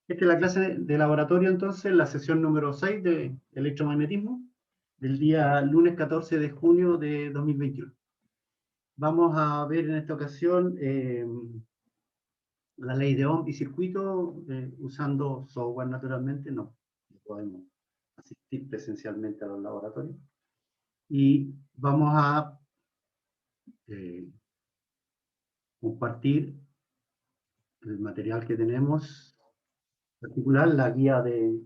Esta es la clase de laboratorio, entonces, la sesión número 6 de electromagnetismo, del día lunes 14 de junio de 2021. Vamos a ver en esta ocasión la ley de Ohm y circuito, usando software naturalmente, no podemos asistir presencialmente a los laboratorios. Y vamos a compartir el material que tenemos, en particular la guía de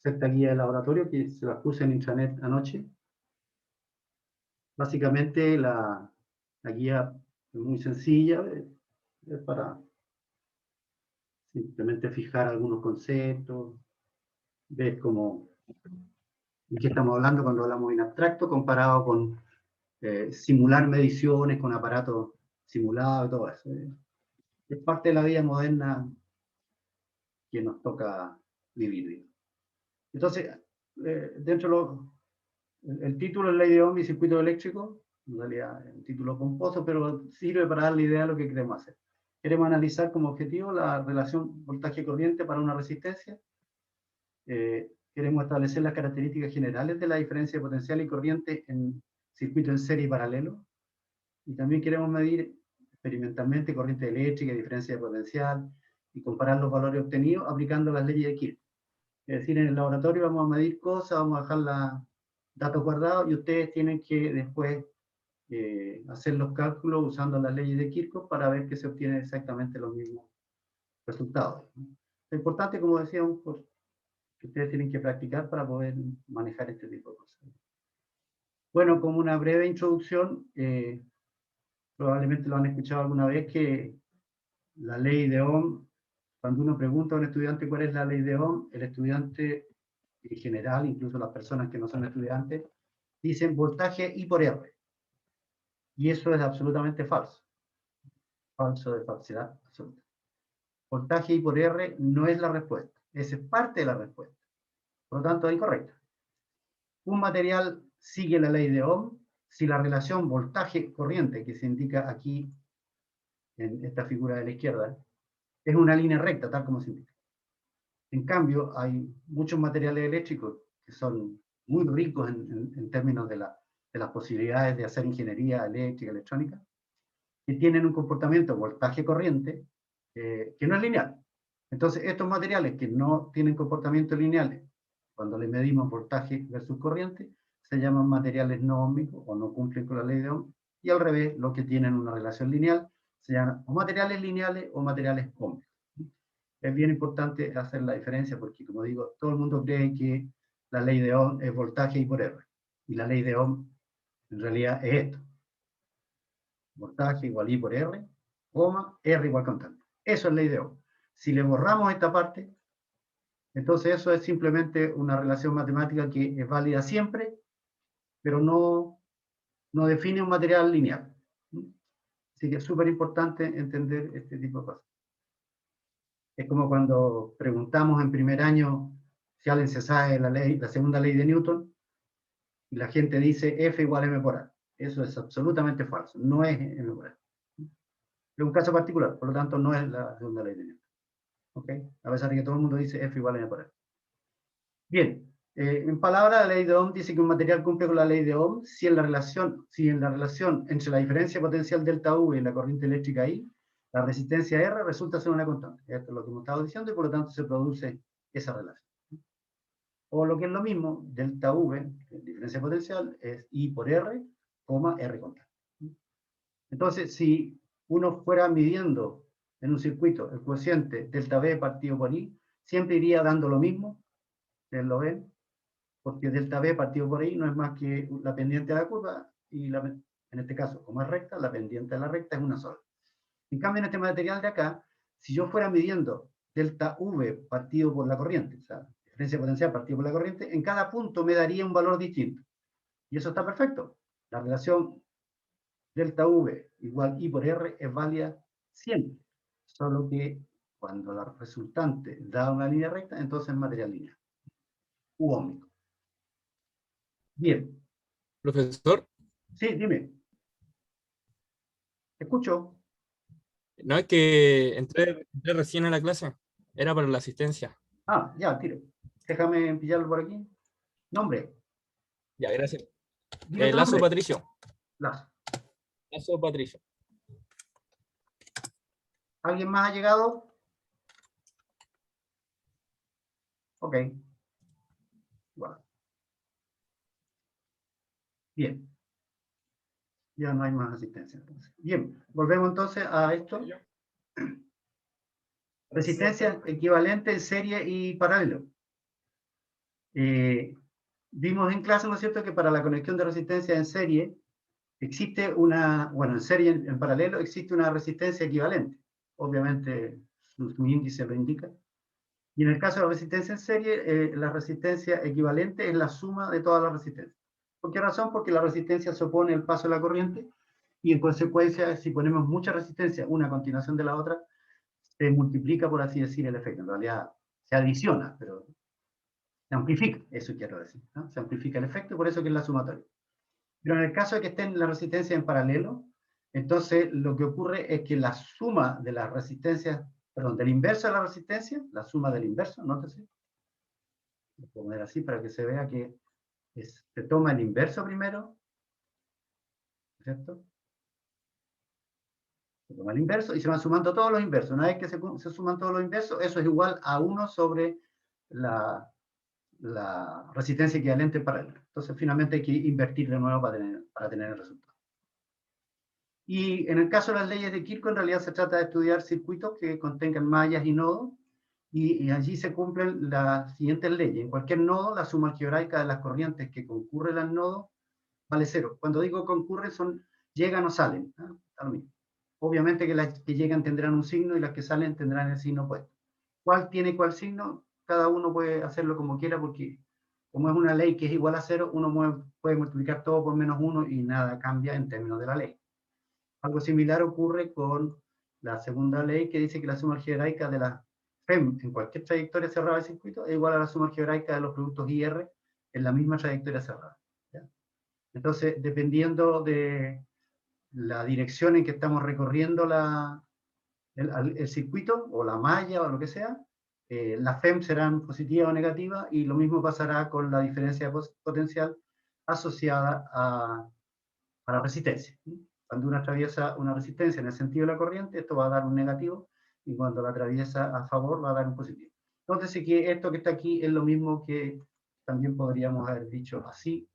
esta guía de laboratorio que se la puse en intranet anoche. Básicamente la guía es muy sencilla, es para simplemente fijar algunos conceptos, ver cómo, de qué estamos hablando cuando hablamos en abstracto, comparado con simular mediciones con aparatos simulados y todo eso. Es parte de la vida moderna que nos toca vivir. Entonces, dentro el título es Ley de Ohm y circuito eléctrico, en realidad es un título pomposo, pero sirve para darle idea de lo que queremos hacer. Queremos analizar como objetivo la relación voltaje-corriente para una resistencia. Queremos establecer las características generales de la diferencia de potencial y corriente en circuito en serie y paralelo. Y también queremos medir experimentalmente corriente eléctrica y diferencia de potencial y comparar los valores obtenidos aplicando las leyes de Kirchhoff. Es decir, en el laboratorio vamos a medir cosas, vamos a dejar los datos guardados y ustedes tienen que después hacer los cálculos usando las leyes de Kirchhoff para ver que se obtienen exactamente los mismos resultados. Lo importante, como decíamos, pues, que ustedes tienen que practicar para poder manejar este tipo de cosas. Bueno, como una breve introducción, probablemente lo han escuchado alguna vez, que la ley de Ohm, cuando uno pregunta a un estudiante cuál es la ley de Ohm, el estudiante en general, incluso las personas que no son estudiantes, dicen voltaje I por R. Y eso es absolutamente falso. Falso de falsedad absoluta. Voltaje I por R no es la respuesta. Esa es parte de la respuesta. Por lo tanto, es incorrecta. Un material sigue la ley de Ohm si la relación voltaje-corriente, que se indica aquí en esta figura de la izquierda, es una línea recta, tal como se indica. En cambio, hay muchos materiales eléctricos que son muy ricos en términos de las posibilidades de hacer ingeniería eléctrica, electrónica, que tienen un comportamiento voltaje-corriente que no es lineal. Entonces, estos materiales que no tienen comportamiento lineal, cuando le medimos voltaje versus corriente, se llaman materiales no óhmicos o no cumplen con la ley de Ohm, y al revés, los que tienen una relación lineal se llaman o materiales lineales o materiales óhmicos. Es bien importante hacer la diferencia porque, como digo, todo el mundo cree que la ley de Ohm es voltaje I por R, y la ley de Ohm en realidad es esto: voltaje igual I por R, R igual constante. Eso es ley de Ohm. Si le borramos esta parte, entonces eso es simplemente una relación matemática que es válida siempre, pero no define un material lineal. Así que es súper importante entender este tipo de cosas. Es como cuando preguntamos en primer año si alguien se sabe la segunda ley de Newton, y la gente dice F igual a M por A. Eso es absolutamente falso. No es M por A. Es un caso particular, por lo tanto no es la segunda ley de Newton. ¿Ok? A pesar de que todo el mundo dice F igual a M por A. Bien, en palabras, la ley de Ohm dice que un material cumple con la ley de Ohm si en la relación entre la diferencia potencial delta V y la corriente eléctrica I, la resistencia R resulta ser una constante. Esto es lo que hemos estado diciendo y por lo tanto se produce esa relación. O lo que es lo mismo, delta V, diferencia potencial, es I por R, R constante. Entonces, si uno fuera midiendo en un circuito el cociente delta V partido por I, siempre iría dando lo mismo, ustedes lo ven, porque delta V partido por I no es más que la pendiente de la curva, y en este caso, como es recta, la pendiente de la recta es una sola. En cambio, en este material de acá, si yo fuera midiendo delta V partido por la corriente, o sea, diferencia potencial partido por la corriente, en cada punto me daría un valor distinto. Y eso está perfecto. La relación delta V igual I por R es válida siempre. Solo que cuando la resultante da una línea recta, entonces es material lineal. U óhmico. Bien. Profesor, Sí, dime. Te escucho. no es que entré recién a la clase. Era para la asistencia. Ah, ya, tiro. Déjame pillarlo por aquí. Nombre. Ya, gracias. Dime tu Lazo nombre. Patricio. Lazo. Lazo Patricio. ¿Alguien más ha llegado? Ok. Bueno. Bien. Ya no hay más asistencia. Entonces. Bien, volvemos entonces a esto. Resistencia equivalente en serie y paralelo. Vimos en clase, ¿no es cierto?, que para la conexión de resistencia en serie existe una, bueno, en serie en paralelo existe una resistencia equivalente. Obviamente su índice lo indica. Y en el caso de la resistencia en serie, la resistencia equivalente es la suma de todas las resistencias. ¿Por qué razón? Porque la resistencia se opone al paso de la corriente y en consecuencia, si ponemos mucha resistencia una a continuación de la otra, se multiplica, por así decir, el efecto. En realidad se adiciona, pero se amplifica, eso quiero decir, ¿no? Se amplifica el efecto y por eso que es la sumatoria. Pero en el caso de que estén las resistencias en paralelo, entonces lo que ocurre es que la suma de las resistencias, perdón, del inverso de la resistencia, la suma del inverso, nótese, lo puedo poner así para que se vea que se toma el inverso primero, ¿cierto? Se toma el inverso y se van sumando todos los inversos. Una vez que se suman todos los inversos, eso es igual a 1 sobre la resistencia equivalente en paralelo. Entonces, finalmente hay que invertir de nuevo para tener el resultado. Y en el caso de las leyes de Kirchhoff, en realidad se trata de estudiar circuitos que contengan mallas y nodos, y allí se cumplen las siguientes leyes. En cualquier nodo, la suma algebraica de las corrientes que concurren al nodo vale 0. Cuando digo concurren, llegan o salen, ¿no? Obviamente que las que llegan tendrán un signo y las que salen tendrán el signo opuesto. ¿Cuál tiene cuál signo? Cada uno puede hacerlo como quiera, porque como es una ley que es igual a 0, uno puede multiplicar todo por menos 1 y nada cambia en términos de la ley. Algo similar ocurre con la segunda ley, que dice que la suma algebraica de la FEM en cualquier trayectoria cerrada del circuito es igual a la suma algebraica de los productos IR en la misma trayectoria cerrada, ¿ya? Entonces, dependiendo de la dirección en que estamos recorriendo el circuito, o la malla, o lo que sea, las FEM serán positivas o negativas, y lo mismo pasará con la diferencia potencial asociada a la resistencia. Cuando uno atraviesa una resistencia en el sentido de la corriente, esto va a dar un negativo, y cuando la atraviesa a favor va a dar un positivo. Entonces, que esto que está aquí es lo mismo que también podríamos haber dicho así.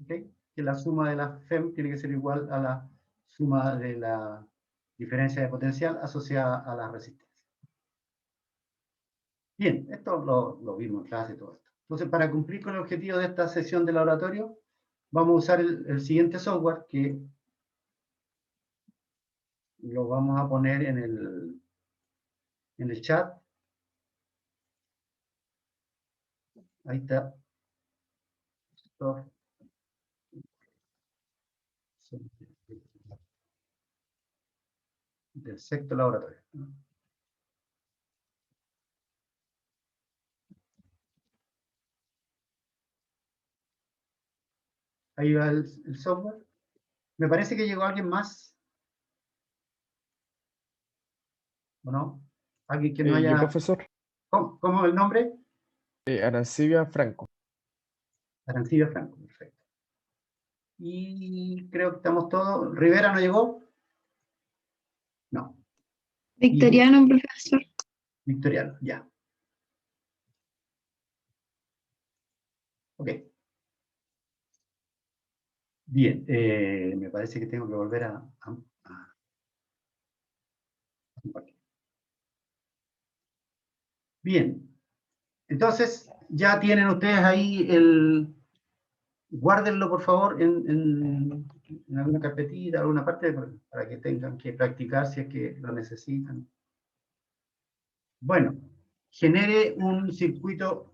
¿Okay? Que la suma de la FEM tiene que ser igual a la suma de la diferencia de potencial asociada a la resistencia. Bien, esto lo vimos en clase y todo esto. Entonces, para cumplir con el objetivo de esta sesión de laboratorio, vamos a usar el siguiente software, que lo vamos a poner en el chat. Ahí está. Del sexto laboratorio. Ahí va el software. Me parece que llegó alguien más. ¿O no? Alguien que no haya... Yo, profesor, ¿Cómo es el nombre? Arancibia Franco. Arancibia Franco, perfecto. Y creo que estamos todos. ¿Rivera no llegó? No. Victoriano, profesor. Victoriano, ya. Ok. Bien, me parece que tengo que volver a compartir. Bien, entonces ya tienen ustedes ahí guárdenlo por favor en alguna carpetita, alguna parte, para que tengan que practicar si es que lo necesitan. Bueno, genere un circuito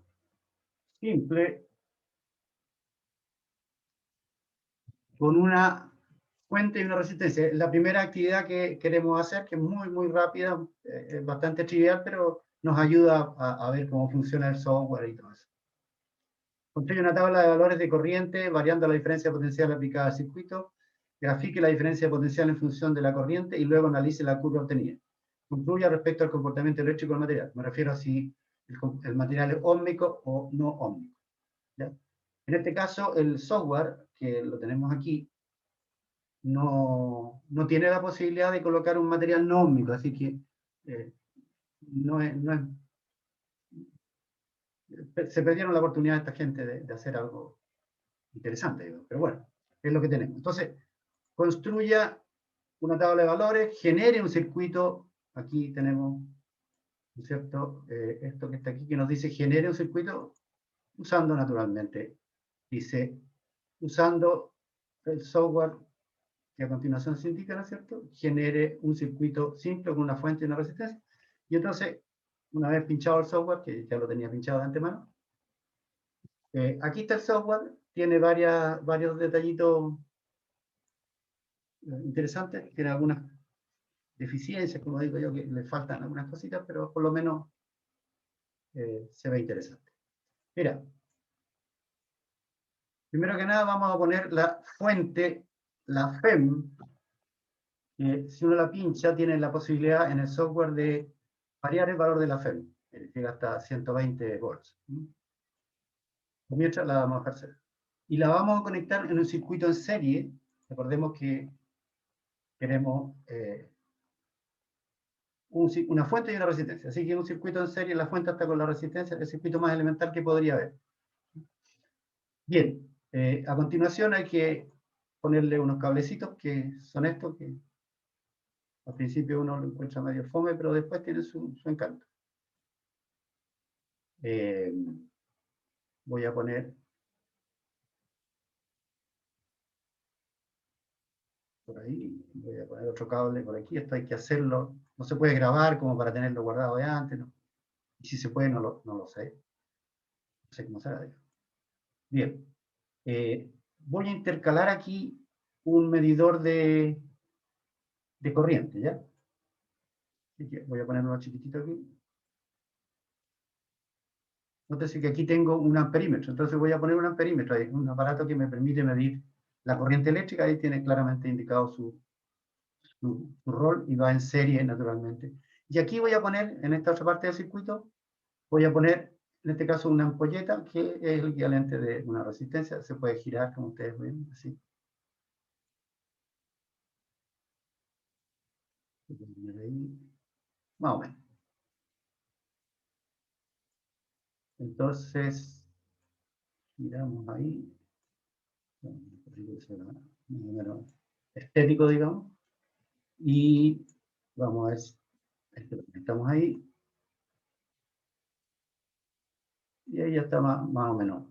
simple con una fuente y una resistencia. La primera actividad que queremos hacer, que es muy rápida, es bastante trivial, pero nos ayuda a ver cómo funciona el software y todo eso. Construye una tabla de valores de corriente variando la diferencia potencial aplicada al circuito. grafique la diferencia de potencial en función de la corriente y luego analice la curva obtenida. Concluya respecto al comportamiento eléctrico del material. Me refiero a si el material es óhmico o no óhmico. ¿Ya? En este caso, el software, que lo tenemos aquí, no tiene la posibilidad de colocar un material no óhmico, así que se perdieron la oportunidad de esta gente de hacer algo interesante, digo, pero bueno, es lo que tenemos. Entonces, construya una tabla de valores, genere un circuito, aquí tenemos, ¿no es cierto?, esto que está aquí, que nos dice genere un circuito usando naturalmente, dice, usando el software que a continuación se indica, ¿no es cierto?, genere un circuito simple con una fuente y una resistencia, y entonces, una vez pinchado el software, que ya lo tenía pinchado de antemano, aquí está el software, tiene varios detallitos interesantes, tiene algunas deficiencias, como digo yo, que le faltan algunas cositas, pero por lo menos se ve interesante. Mira, primero que nada vamos a poner la fuente, la FEM, que si uno la pincha tiene la posibilidad en el software de variar el valor de la FEM, llega hasta 120 volts. Mientras la vamos a dejar cero. Y la vamos a conectar en un circuito en serie. Recordemos que queremos una fuente y una resistencia. Así que un circuito en serie, la fuente está con la resistencia, el circuito más elemental que podría haber. Bien, a continuación hay que ponerle unos cablecitos que son estos, que al principio uno lo encuentra medio fome, pero después tiene su encanto. Voy a poner por ahí, voy a poner otro cable por aquí, esto hay que hacerlo, no se puede grabar como para tenerlo guardado de antes, ¿no? Y si se puede, no lo sé. No sé cómo será. Bien. Voy a intercalar aquí un medidor de corriente, ¿ya? Así que voy a poner uno chiquitito aquí. Nótese que aquí tengo un amperímetro, entonces voy a poner un amperímetro, hay un aparato que me permite medir la corriente eléctrica, ahí tiene claramente indicado su rol y va en serie naturalmente. Y aquí voy a poner, en esta otra parte del circuito, voy a poner, en este caso, una ampolleta, que es el equivalente de una resistencia, se puede girar como ustedes ven, así. Más o menos. Entonces, giramos ahí, número estético, digamos, y vamos a ver, estamos ahí, y ahí ya está más o menos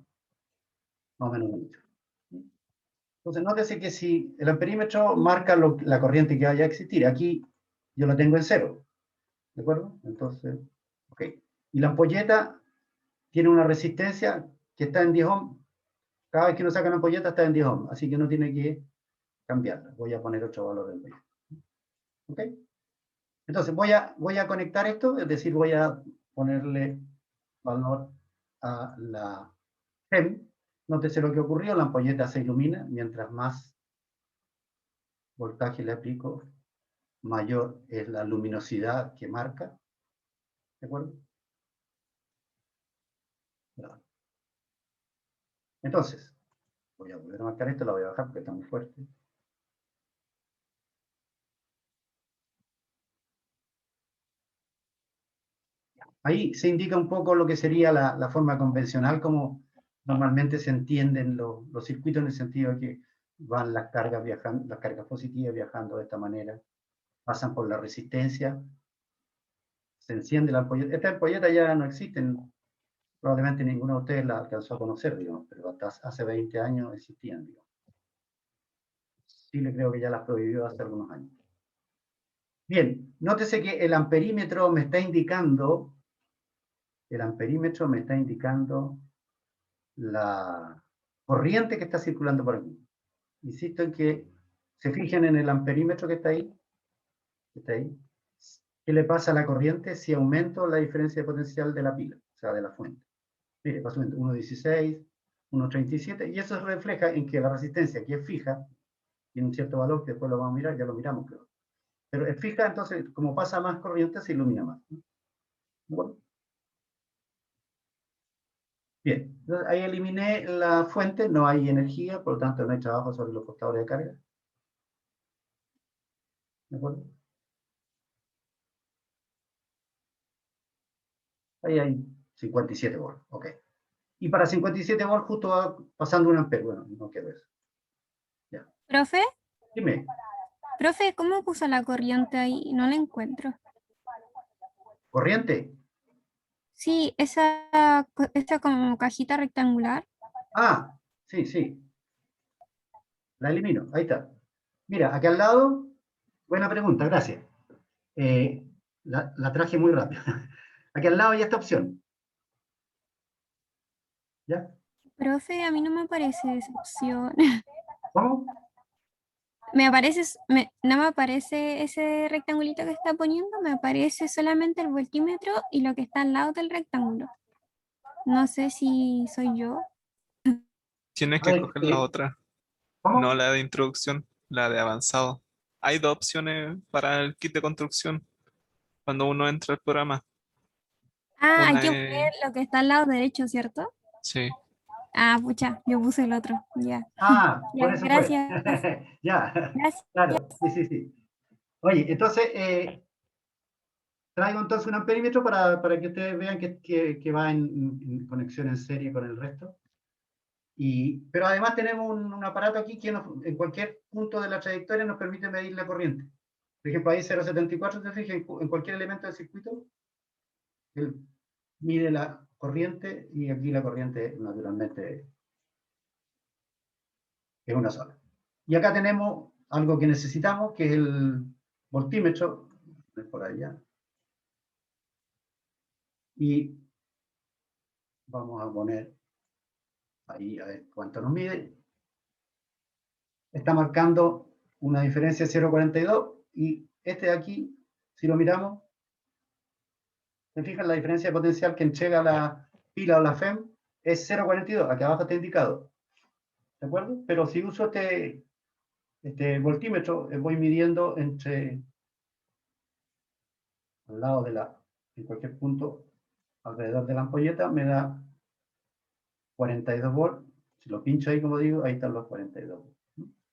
bonito. Entonces, nótese que si el amperímetro marca la corriente que vaya a existir, aquí yo la tengo en cero, ¿de acuerdo? Entonces, ok. Y la ampolleta tiene una resistencia que está en 10 ohms. Cada vez que uno saca una ampolleta está en 10 ohms, así que uno tiene que cambiarla. Voy a poner otro valor del ampolleta. ¿Ok? Entonces voy a conectar esto, es decir, voy a ponerle valor a la FEM. Nótese lo que ocurrió, la ampolleta se ilumina, mientras más voltaje le aplico, mayor es la luminosidad que marca. ¿De acuerdo? Entonces, voy a volver a marcar esto, la voy a bajar porque está muy fuerte. Ahí se indica un poco lo que sería la forma convencional, como normalmente se entienden los circuitos, en el sentido de que van las cargas viajando, las cargas positivas viajando de esta manera, pasan por la resistencia, se enciende la ampolleta. Esta ampolleta ya no existen, probablemente ninguno de ustedes la alcanzó a conocer, digamos, pero hasta hace 20 años existían, digamos. Chile creo que ya las prohibió hace algunos años. Bien, nótese que el amperímetro me está indicando la corriente que está circulando por aquí. Insisto en que se fijen en el amperímetro que está ahí. ¿Qué le pasa a la corriente si aumento la diferencia de potencial de la pila, o sea, de la fuente? Mire, va subiendo 1.16, 1.37, y eso se refleja en que la resistencia, que es fija, tiene un cierto valor que después lo vamos a mirar, ya lo miramos, creo. Pero es fija, entonces, como pasa más corriente, se ilumina más. Bueno. Bien, entonces ahí eliminé la fuente, no hay energía, por lo tanto no hay trabajo sobre los portadores de carga. ¿De acuerdo? Ahí hay 57 volts, ok. Y para 57 volts justo va pasando un ampere, bueno, no quiero eso. Ya. Profe, Dime, ¿cómo puso la corriente ahí? No la encuentro. ¿corriente? Sí, esa como cajita rectangular. Ah, sí, sí. La elimino, ahí está. Mira, aquí al lado, buena pregunta, gracias. La traje muy rápido. Aquí al lado hay esta opción. ¿Ya? Profe, a mí no me aparece esa opción. ¿Cómo? No me aparece ese rectangulito que está poniendo, me aparece solamente el voltímetro y lo que está al lado del rectángulo. No sé si soy yo. Tienes A que ver, coger la otra, no ¿cómo? la de introducción, la de avanzado. Hay dos opciones para el kit de construcción cuando uno entra al programa. Ah, hay Una que es, poner lo que está al lado derecho, ¿cierto? sí, Ah, pucha, yo puse el otro. Ya. Ah, Ya, por eso fue. gracias. Ya, Gracias. claro, sí, sí, sí. Oye, entonces, traigo entonces un amperímetro para que ustedes vean que va en conexión en serie con el resto. Pero además tenemos un aparato aquí que en cualquier punto de la trayectoria nos permite medir la corriente. Por ejemplo, ahí 0,74, te fijas, en cualquier elemento del circuito, él mide la corriente y aquí la corriente naturalmente es una sola. Y acá tenemos algo que necesitamos, que es el voltímetro, por allá. Y vamos a poner ahí a ver cuánto nos mide. Está marcando una diferencia de 0,42 y este de aquí, si lo miramos, ¿se fijan la diferencia de potencial que entrega la pila o la FEM? Es 0,42, aquí abajo está indicado. ¿De acuerdo? Pero si uso este voltímetro, voy midiendo al lado en cualquier punto alrededor de la ampolleta, me da 42 volts. Si lo pincho ahí, como digo, ahí están los 42 volts.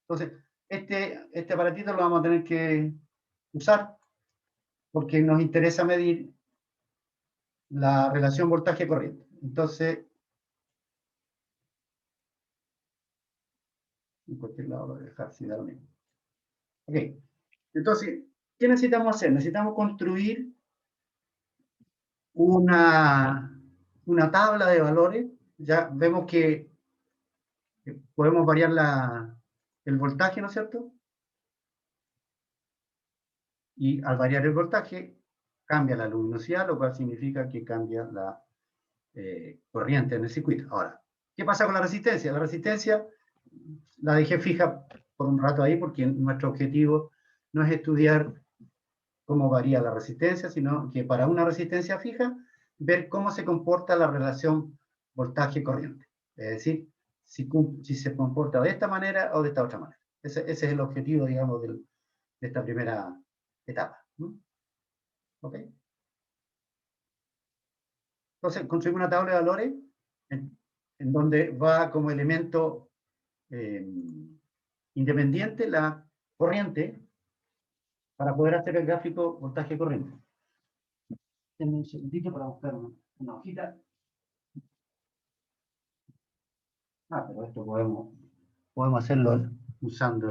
Entonces, este aparatito lo vamos a tener que usar porque nos interesa medir la relación voltaje-corriente. Entonces, en cualquier lado lo voy a dejar, si da lo mismo. Ok, entonces, ¿qué necesitamos hacer? Necesitamos construir una tabla de valores. Ya vemos que podemos variar el voltaje, ¿no es cierto? Y al variar el voltaje, cambia la luminosidad, lo cual significa que cambia la corriente en el circuito. Ahora, ¿qué pasa con la resistencia? La resistencia la dejé fija por un rato ahí porque nuestro objetivo no es estudiar cómo varía la resistencia, sino que para una resistencia fija, ver cómo se comporta la relación voltaje-corriente. Es decir, si se comporta de esta manera o de esta otra manera. Ese es el objetivo, digamos, de esta primera etapa. ¿Ok? Entonces, construimos una tabla de valores en donde va como elemento independiente la corriente para poder hacer el gráfico voltaje-corriente. Denme un segundito para buscar una hojita. Pero esto podemos hacerlo usando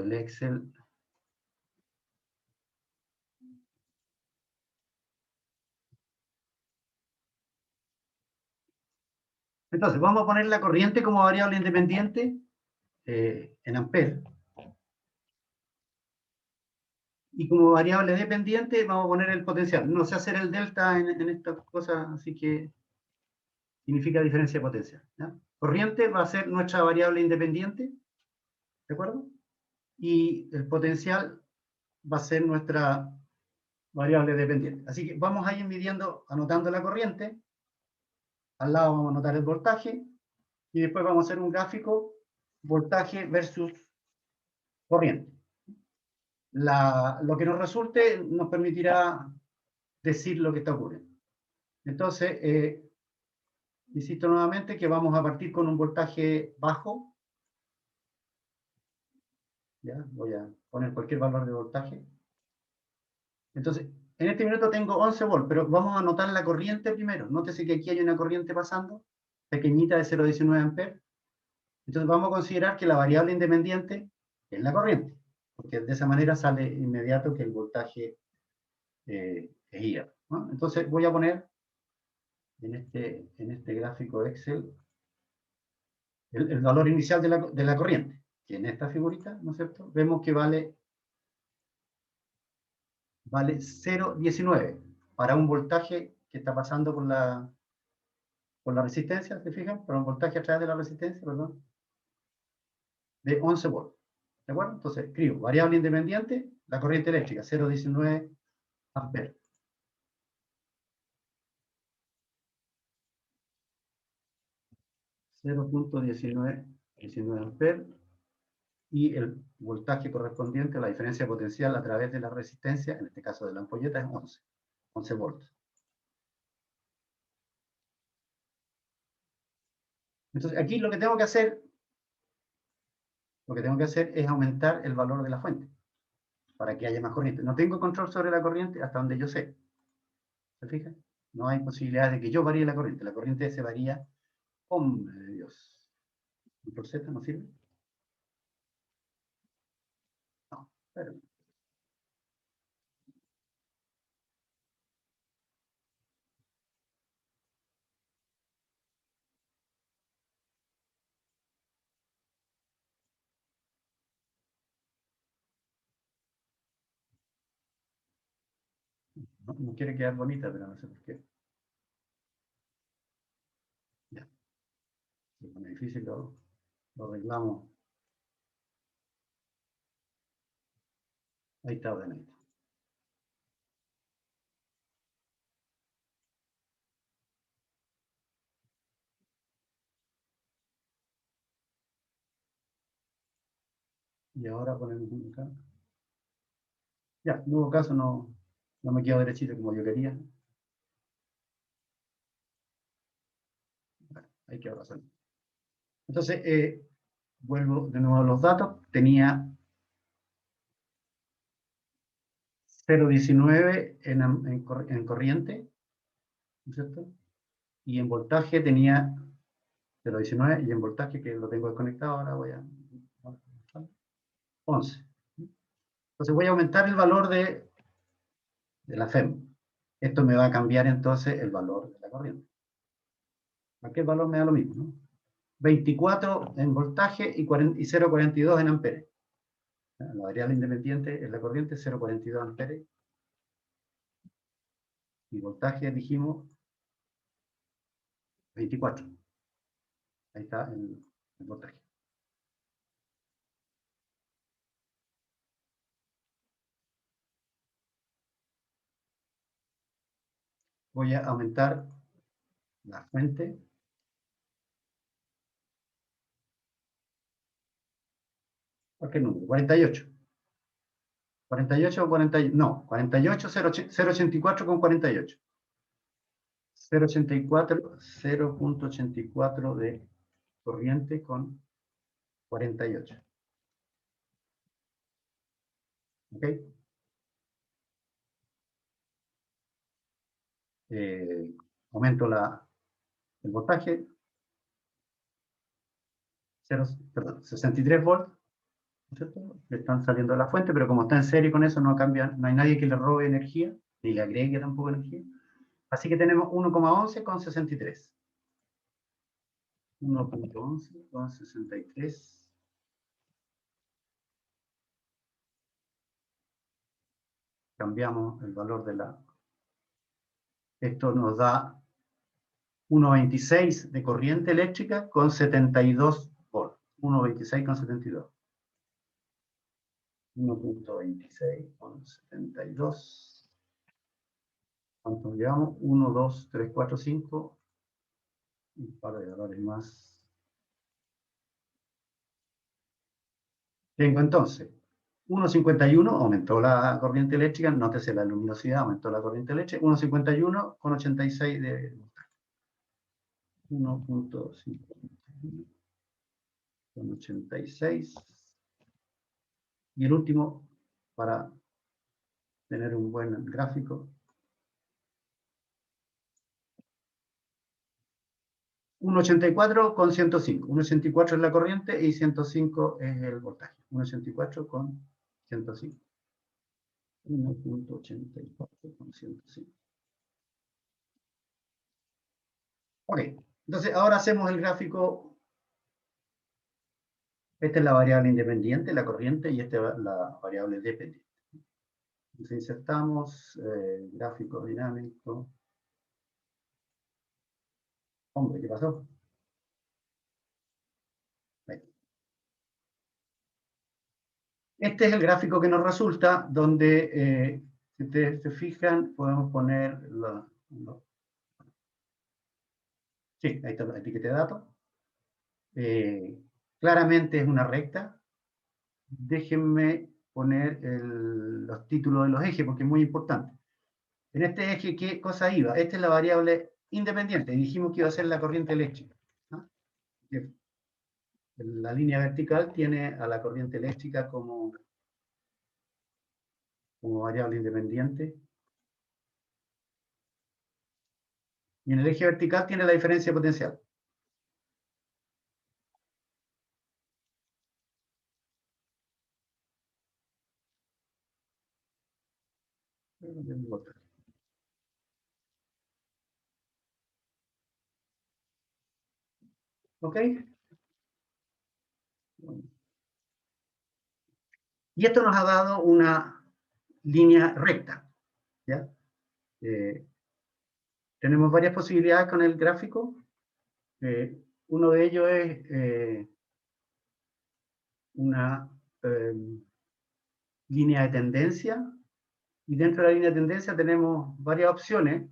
el Excel. Entonces, vamos a poner la corriente como variable independiente en amperes. Y como variable dependiente vamos a poner el potencial. No sé hacer el delta en estas cosas, así que significa diferencia de potencial. ¿Ya? Corriente va a ser nuestra variable independiente, ¿de acuerdo? Y el potencial va a ser nuestra variable dependiente. Así que vamos a ir midiendo, anotando la corriente. Al lado vamos a anotar el voltaje. Y después vamos a hacer un gráfico voltaje versus corriente. Lo que nos resulte nos permitirá decir lo que está ocurriendo. Entonces, insisto nuevamente que vamos a partir con un voltaje bajo. Ya, voy a poner cualquier valor de voltaje. Entonces, en este minuto tengo 11 volts, pero vamos a anotar la corriente primero. Nótese que aquí hay una corriente pasando, pequeñita de 0,19 amperes. Entonces vamos a considerar que la variable independiente es la corriente, porque de esa manera sale inmediato que el voltaje es IA, ¿no? Entonces voy a poner en este gráfico Excel el valor inicial de la corriente, que en esta figurita, ¿no es cierto?, vemos que vale 0,19 para un voltaje que está pasando por la resistencia, ¿se fijan? Por un voltaje a través de la resistencia, perdón, de 11 volts. ¿De acuerdo? Entonces, escribo variable independiente, la corriente eléctrica, 0,19 amperes. $0.19 amperes, y el voltaje correspondiente a la diferencia potencial a través de la resistencia, en este caso de la ampolleta, es 11 volts. Entonces, aquí lo que tengo que hacer es aumentar el valor de la fuente, para que haya más corriente. No tengo control sobre la corriente hasta donde yo sé. ¿Se fijan? No hay posibilidad de que yo varíe la corriente. La corriente se varía, hombre de Dios. ¿Control Z no sirve? No, pero... No quiere quedar bonita, pero no sé por qué. Ya. Se pone difícil, lo arreglamos. Ahí está ordenadito. Y ahora ponemos un acá. Ya, en nuevo caso no me quedo derechito como yo quería. Bueno, hay que ahora salir. Entonces, vuelvo de nuevo a los datos. Tenía 0,19 en corriente, ¿no es cierto? Y en voltaje tenía 0,19, y en voltaje, que lo tengo desconectado, ahora voy a... 11. Entonces voy a aumentar el valor de la FEM. Esto me va a cambiar entonces el valor de la corriente. Cualquier valor me da lo mismo, ¿no? 24 en voltaje y 0,42 en amperes. La variable independiente es la corriente, 0,42 amperes. Y voltaje, dijimos, 24. Ahí está el voltaje. Voy a aumentar la fuente. ¿Cuál número? 48. 48 o 48, no, 48, 0,84 con 48. 0,84 de corriente con 48. ¿Ok? Aumento el voltaje. 63 volts. ¿No es cierto? Le están saliendo de la fuente, pero como está en serie con eso, no cambia, no hay nadie que le robe energía, ni le agregue tampoco energía. Así que tenemos 1,11 con 63. 1,11 con 63. Cambiamos el valor de la... Esto nos da 1,26 de corriente eléctrica con 72 volts. 1,26 con 72. 1,26 con 72. ¿Cuánto llevamos? 1, 2, 3, 4, 5. Un par de valores más. Tengo entonces 1,51, aumentó la corriente eléctrica, nótese la luminosidad, aumentó la corriente eléctrica, 1,51 con 86 de voltaje. 1,51 con 86. Y el último, para tener un buen gráfico, 1,84 con 105. 1,84 es la corriente y 105 es el voltaje. 1,84 con 105. 1,84 con 105. Ok, entonces ahora hacemos el gráfico. Esta es la variable independiente, la corriente, y esta es la variable dependiente. Entonces insertamos gráfico dinámico. Hombre, ¿qué pasó? Ahí. Este es el gráfico que nos resulta, donde, si ustedes se fijan, podemos poner sí, ahí está la etiqueta de datos. Claramente es una recta. Déjenme poner los títulos de los ejes, porque es muy importante. En este eje, ¿qué cosa iba? Esta es la variable independiente. Dijimos que iba a ser la corriente eléctrica, ¿no? La línea vertical tiene a la corriente eléctrica como variable independiente. Y en el eje vertical tiene la diferencia potencial. ¿Ok? Y esto nos ha dado una línea recta, ¿ya? Tenemos varias posibilidades con el gráfico. Uno de ellos es una línea de tendencia, y dentro de la línea de tendencia tenemos varias opciones.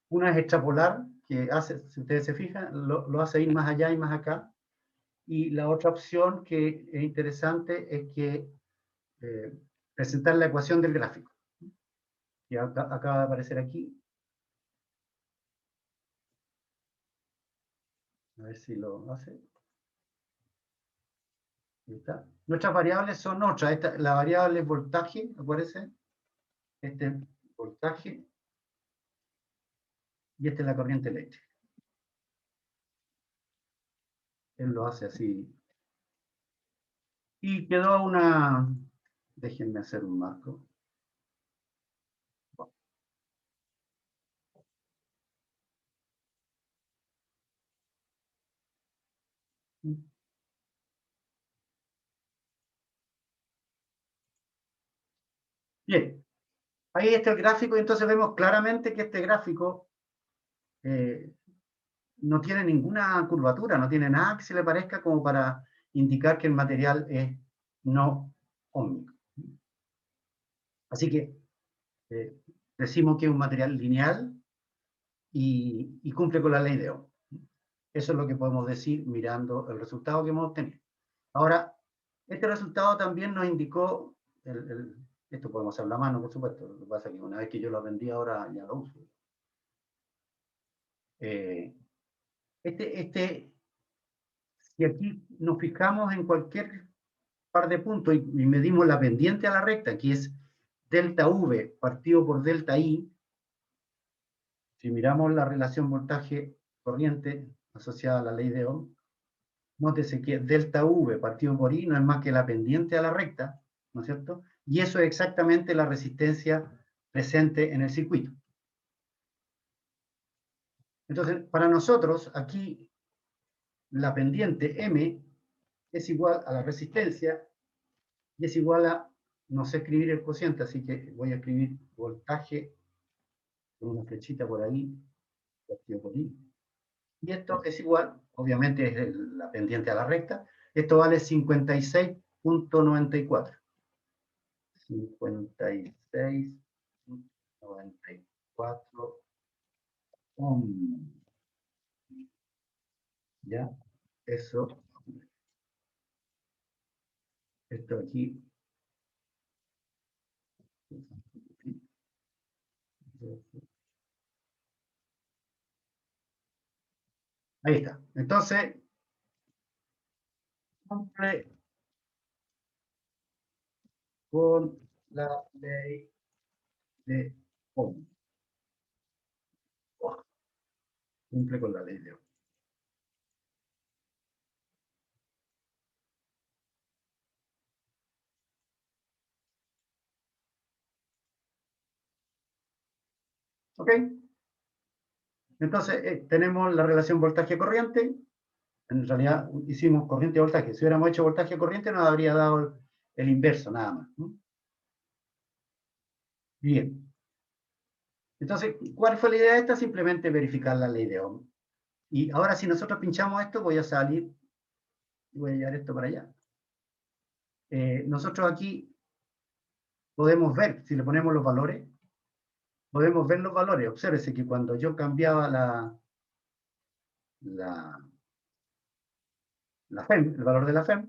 Una es extrapolar, que hace, si ustedes se fijan, lo hace ir más allá y más acá. Y la otra opción que es interesante es que presentar la ecuación del gráfico, que acaba de aparecer aquí. A ver si lo hace. Ahí está. Nuestras variables son otras. La variable es voltaje, acuérdense. Este es voltaje. Y esta es la corriente eléctrica. Él lo hace así. Y quedó una... Déjenme hacer un marco. Bien. Ahí está el gráfico, y entonces vemos claramente que este gráfico no tiene ninguna curvatura, no tiene nada que se le parezca como para indicar que el material es no ómnico. Así que decimos que es un material lineal y cumple con la ley de Ohm. Eso es lo que podemos decir mirando el resultado que hemos obtenido. Ahora, este resultado también nos indicó, esto podemos hacerlo a mano, por supuesto, lo que pasa es que una vez que yo lo aprendí ahora ya lo uso. Si aquí nos fijamos en cualquier par de puntos y medimos la pendiente a la recta, que es delta V partido por delta I, si miramos la relación voltaje-corriente asociada a la ley de Ohm, nótese que delta V partido por I no es más que la pendiente a la recta, ¿no es cierto? Y eso es exactamente la resistencia presente en el circuito. Entonces, para nosotros, aquí la pendiente M es igual a la resistencia y es igual a, no sé escribir el cociente, así que voy a escribir voltaje con una flechita por ahí, partido por I. Y esto es igual, obviamente es la pendiente a la recta, esto vale 56.94. 56.94 ohm. ¿Ya? Eso. Esto aquí. Ahí está. Entonces, cumple con la ley de Ohm. Cumple con la ley de Ohm. ¿Ok? Entonces, tenemos la relación voltaje-corriente. En realidad, hicimos corriente-voltaje. Si hubiéramos hecho voltaje-corriente, nos habría dado el inverso, nada más, ¿no? Bien. Entonces, ¿cuál fue la idea de esta? Simplemente verificar la ley de Ohm. Y ahora, si nosotros pinchamos esto, voy a salir y voy a llevar esto para allá. Nosotros aquí podemos ver, si le ponemos los valores, podemos ver los valores. Obsérvese que cuando yo cambiaba la FEM, el valor de la FEM,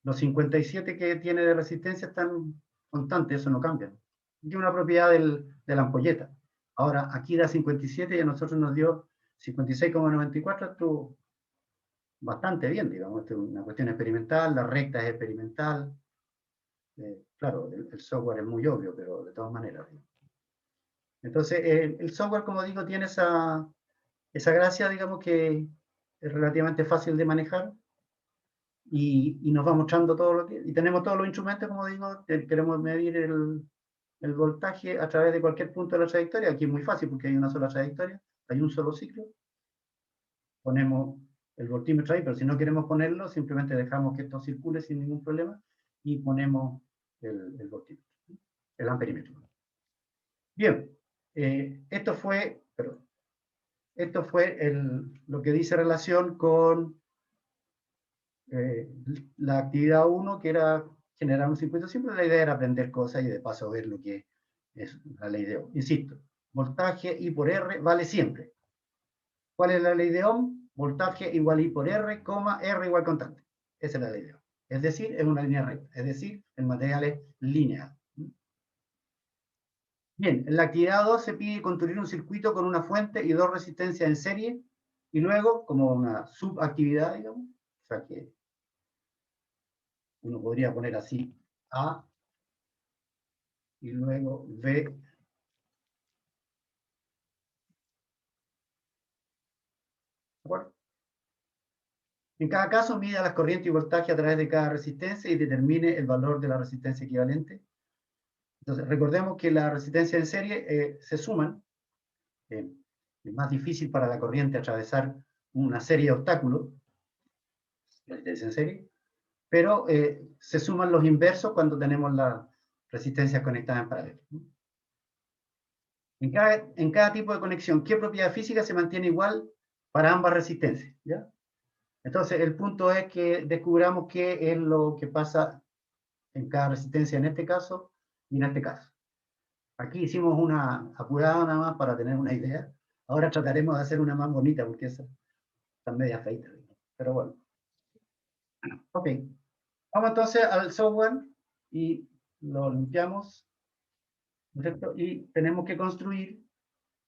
los 57 que tiene de resistencia están constantes, eso no cambia. Es una propiedad de la ampolleta. Ahora, aquí da 57 y a nosotros nos dio 56,94, estuvo bastante bien, digamos. Esto es una cuestión experimental, la recta es experimental. Claro, el software es muy obvio, pero de todas maneras. Entonces, el software, como digo, tiene esa gracia, digamos, que es relativamente fácil de manejar y nos va mostrando todo lo que... Y tenemos todos los instrumentos, como digo, queremos medir el voltaje a través de cualquier punto de la trayectoria. Aquí es muy fácil porque hay una sola trayectoria, hay un solo ciclo. Ponemos el voltímetro ahí, pero si no queremos ponerlo, simplemente dejamos que esto circule sin ningún problema y ponemos el voltímetro, el amperímetro. Bien, esto fue lo que dice relación con la actividad 1, que era generar un circuito. Siempre la idea era aprender cosas y de paso ver lo que es la ley de Ohm. Insisto, voltaje I por R vale siempre. ¿Cuál es la ley de Ohm? Voltaje igual I por R, R igual constante. Esa es la ley de Ohm. Es decir, es una línea recta. Es decir, el material es lineal. Bien, en la actividad 2 se pide construir un circuito con una fuente y dos resistencias en serie, y luego, como una subactividad, digamos, o sea que uno podría poner así A, y luego B. ¿De acuerdo? En cada caso, mida las corrientes y voltaje a través de cada resistencia y determine el valor de la resistencia equivalente. Entonces, recordemos que la resistencia en serie se suman. Es más difícil para la corriente atravesar una serie de obstáculos, la resistencia en serie, pero se suman los inversos cuando tenemos las resistencias conectadas en paralelo. En cada tipo de conexión, ¿qué propiedad física se mantiene igual para ambas resistencias? ¿Ya? Entonces, el punto es que descubramos qué es lo que pasa en cada resistencia en este caso y en este caso. Aquí hicimos una apurada nada más para tener una idea. Ahora trataremos de hacer una más bonita porque esa está media feita. Pero bueno. Ok. Vamos entonces al software y lo limpiamos. ¿Cierto? Y tenemos que construir.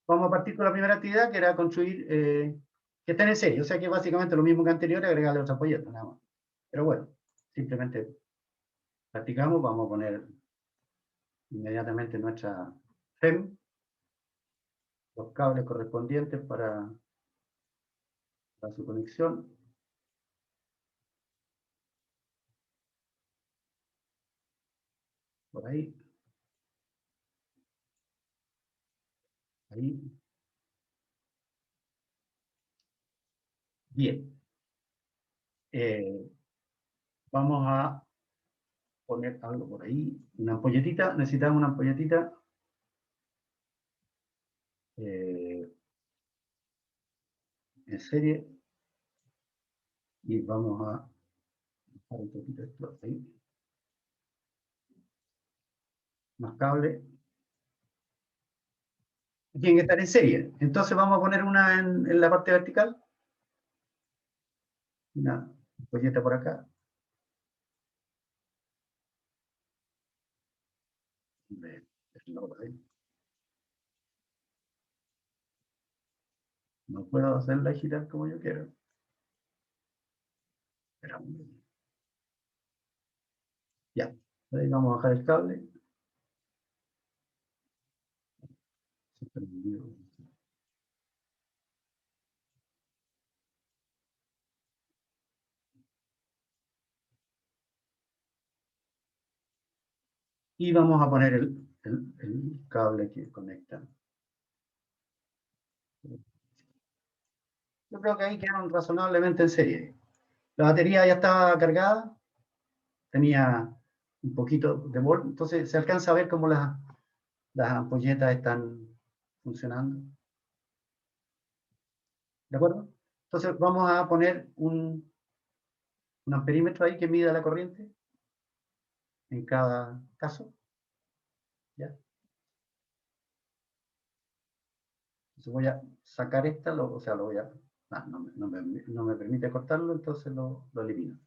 Vamos a partir con la primera actividad, que era construir, que estén en serie. O sea que básicamente lo mismo que anterior, agregarle otra ampolleta, nada más. Pero bueno, simplemente practicamos. Vamos a poner inmediatamente nuestra FEM, los cables correspondientes para su conexión. Por ahí. Ahí. Bien. Vamos a poner algo por ahí. Una ampolletita. Necesitamos una ampolletita. En serie. Y vamos a dejar un poquito esto ahí. Más cable. Tienen que estar en serie. Entonces vamos a poner una en la parte vertical. Una ampolleta por acá. No puedo hacerla girar como yo quiero. Espera un momento. Ya, ahí vamos a bajar el cable. Se perdió. Y vamos a poner el cable que conecta. Yo creo que ahí quedaron razonablemente en serie. La batería ya estaba cargada, tenía un poquito de volt, entonces se alcanza a ver cómo las ampolletas están funcionando. ¿De acuerdo? Entonces vamos a poner un amperímetro ahí que mida la corriente en cada caso. ¿Ya? Entonces voy a sacar esta, o sea, lo voy a... no me permite cortarlo, entonces lo elimino.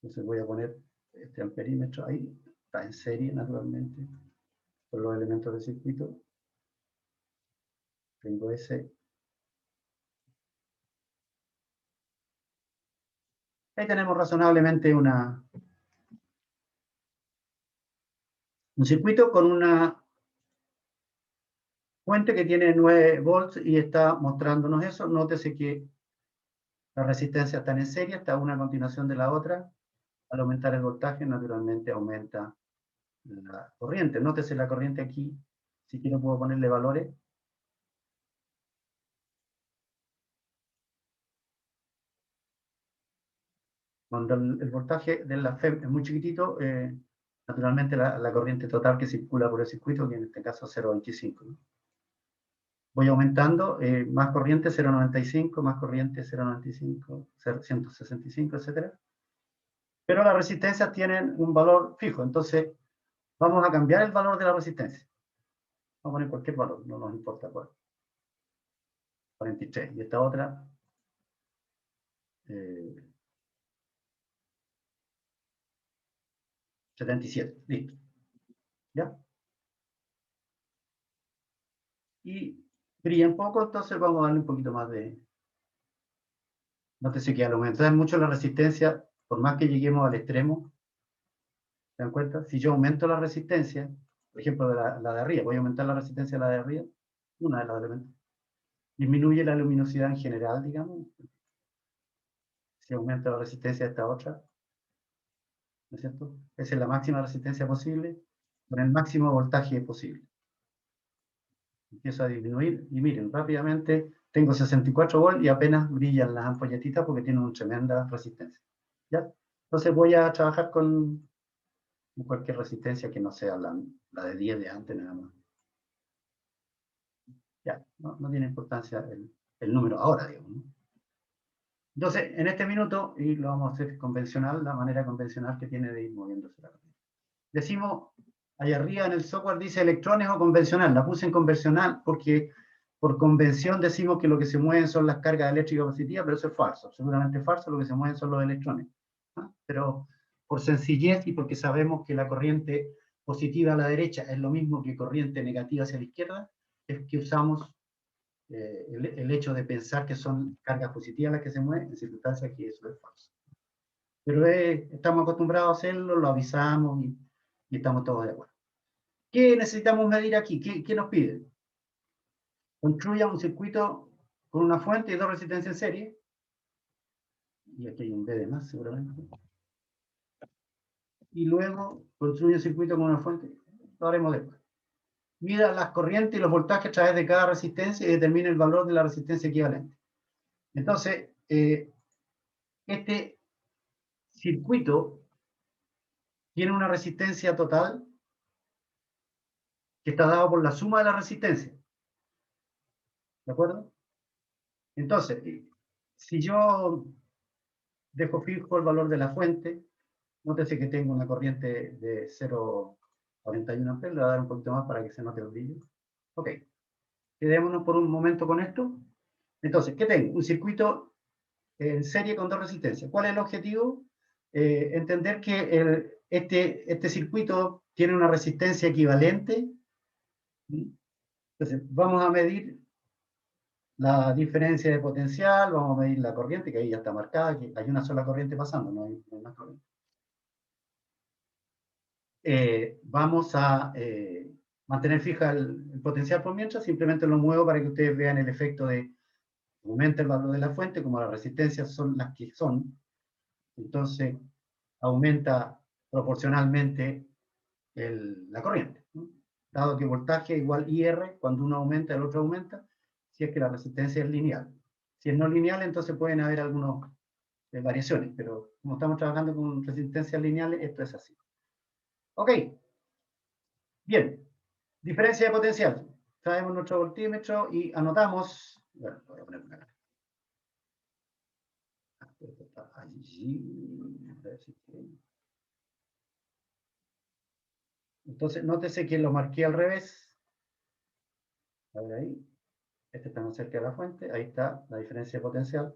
Entonces voy a poner este amperímetro ahí, está en serie naturalmente, con los elementos del circuito. Tengo ese. Ahí tenemos razonablemente un circuito con una fuente que tiene 9 volts y está mostrándonos eso. Nótese que las resistencias están en serie, está una a continuación de la otra. Al aumentar el voltaje, naturalmente aumenta la corriente. Nótese la corriente aquí, si quiero puedo ponerle valores. Cuando el voltaje de la FEM es muy chiquitito, naturalmente la corriente total que circula por el circuito, que en este caso es 0,25. ¿no? Voy aumentando, más corriente 0,95, más corriente 0,95, 165, etc. Pero las resistencias tienen un valor fijo, entonces vamos a cambiar el valor de la resistencia. Vamos a poner cualquier valor, no nos importa cuál. 43. Y esta otra, 77. Listo. ¿Ya? Y brilla un poco, entonces vamos a darle un poquito más de... Nótese que al aumentar mucho la resistencia, por más que lleguemos al extremo, ¿se dan cuenta? Si yo aumento la resistencia, por ejemplo, de la de arriba, voy a aumentar la resistencia de la de arriba, una de los elementos. Disminuye la luminosidad en general, digamos. Si aumento la resistencia de esta otra, ¿no es cierto? Esa es la máxima resistencia posible, con el máximo voltaje posible. Empiezo a disminuir y miren, rápidamente tengo 64 volts y apenas brillan las ampolletitas porque tienen una tremenda resistencia. ¿Ya? Entonces voy a trabajar con cualquier resistencia que no sea la de 10 de antes nada más. Ya, no tiene importancia el número ahora, digamos. ¿no? Entonces, en este minuto, y lo vamos a hacer convencional, la manera convencional que tiene de ir moviéndose la corriente. Decimos, ahí arriba en el software dice electrones o convencional. La puse en convencional porque por convención decimos que lo que se mueven son las cargas eléctricas positivas, pero eso es falso, absolutamente falso, lo que se mueven son los electrones. ¿no? Pero por sencillez y porque sabemos que la corriente positiva a la derecha es lo mismo que corriente negativa hacia la izquierda, es que usamos el hecho de pensar que son cargas positivas las que se mueven, en circunstancias que eso es falso. Pero estamos acostumbrados a hacerlo, lo avisamos y estamos todos de acuerdo. ¿Qué necesitamos medir aquí? ¿Qué nos piden? Construya un circuito con una fuente y dos resistencias en serie. Y aquí hay un D de más, seguramente. Y luego construye un circuito con una fuente. Lo haremos después. Mida las corrientes y los voltajes a través de cada resistencia y determina el valor de la resistencia equivalente. Entonces, este circuito tiene una resistencia total que está dado por la suma de la resistencia. ¿De acuerdo? Entonces, si yo dejo fijo el valor de la fuente, nótese que tengo una corriente de 0,41 amperes, le voy a dar un poquito más para que se note el brillo. Ok, quedémonos por un momento con esto. Entonces, ¿qué tengo? Un circuito en serie con dos resistencias. ¿Cuál es el objetivo? entender que este circuito tiene una resistencia equivalente. Entonces, vamos a medir la diferencia de potencial, vamos a medir la corriente, que ahí ya está marcada, que hay una sola corriente pasando, no hay más corriente. Vamos a mantener fija el potencial por mientras, simplemente lo muevo para que ustedes vean el efecto de aumenta el valor de la fuente, como las resistencias son las que son, entonces aumenta proporcionalmente la corriente, ¿no? Dado que voltaje igual IR, cuando uno aumenta, el otro aumenta, si es que la resistencia es lineal. Si es no lineal, entonces pueden haber algunas variaciones, pero como estamos trabajando con resistencias lineales, esto es así. Ok. Bien. Diferencia de potencial. Traemos nuestro voltímetro y anotamos. Bueno, voy a poner una acá. Esto está allí. Entonces, nótese que lo marqué al revés. A ver ahí. Este está más cerca de la fuente. Ahí está la diferencia de potencial.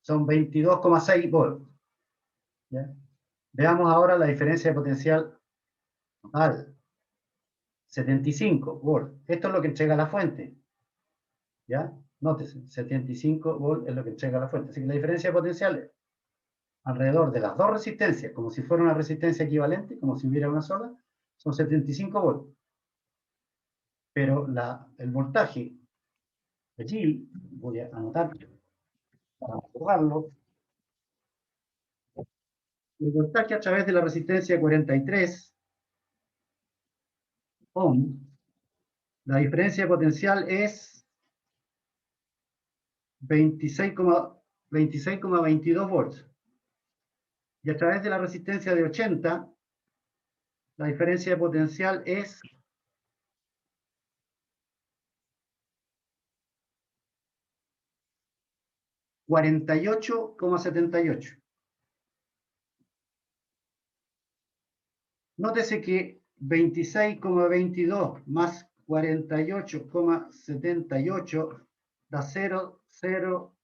Son 22,6 volts. ¿Ya? Veamos ahora la diferencia de potencial total. 75 volts. Esto es lo que entrega la fuente. ¿Ya? Nótese, 75 volts es lo que entrega la fuente. Así que la diferencia de potencial alrededor de las dos resistencias, como si fuera una resistencia equivalente, como si hubiera una sola, son 75 volts. Pero el voltaje allí, voy a anotar para recordarlo, el voltaje a través de la resistencia 43 ohm, la diferencia de potencial es 26,22 volts. Y a través de la resistencia de 80, la diferencia de potencial es 48,78. Nótese que 26,22 más 48,78 da 0, 0,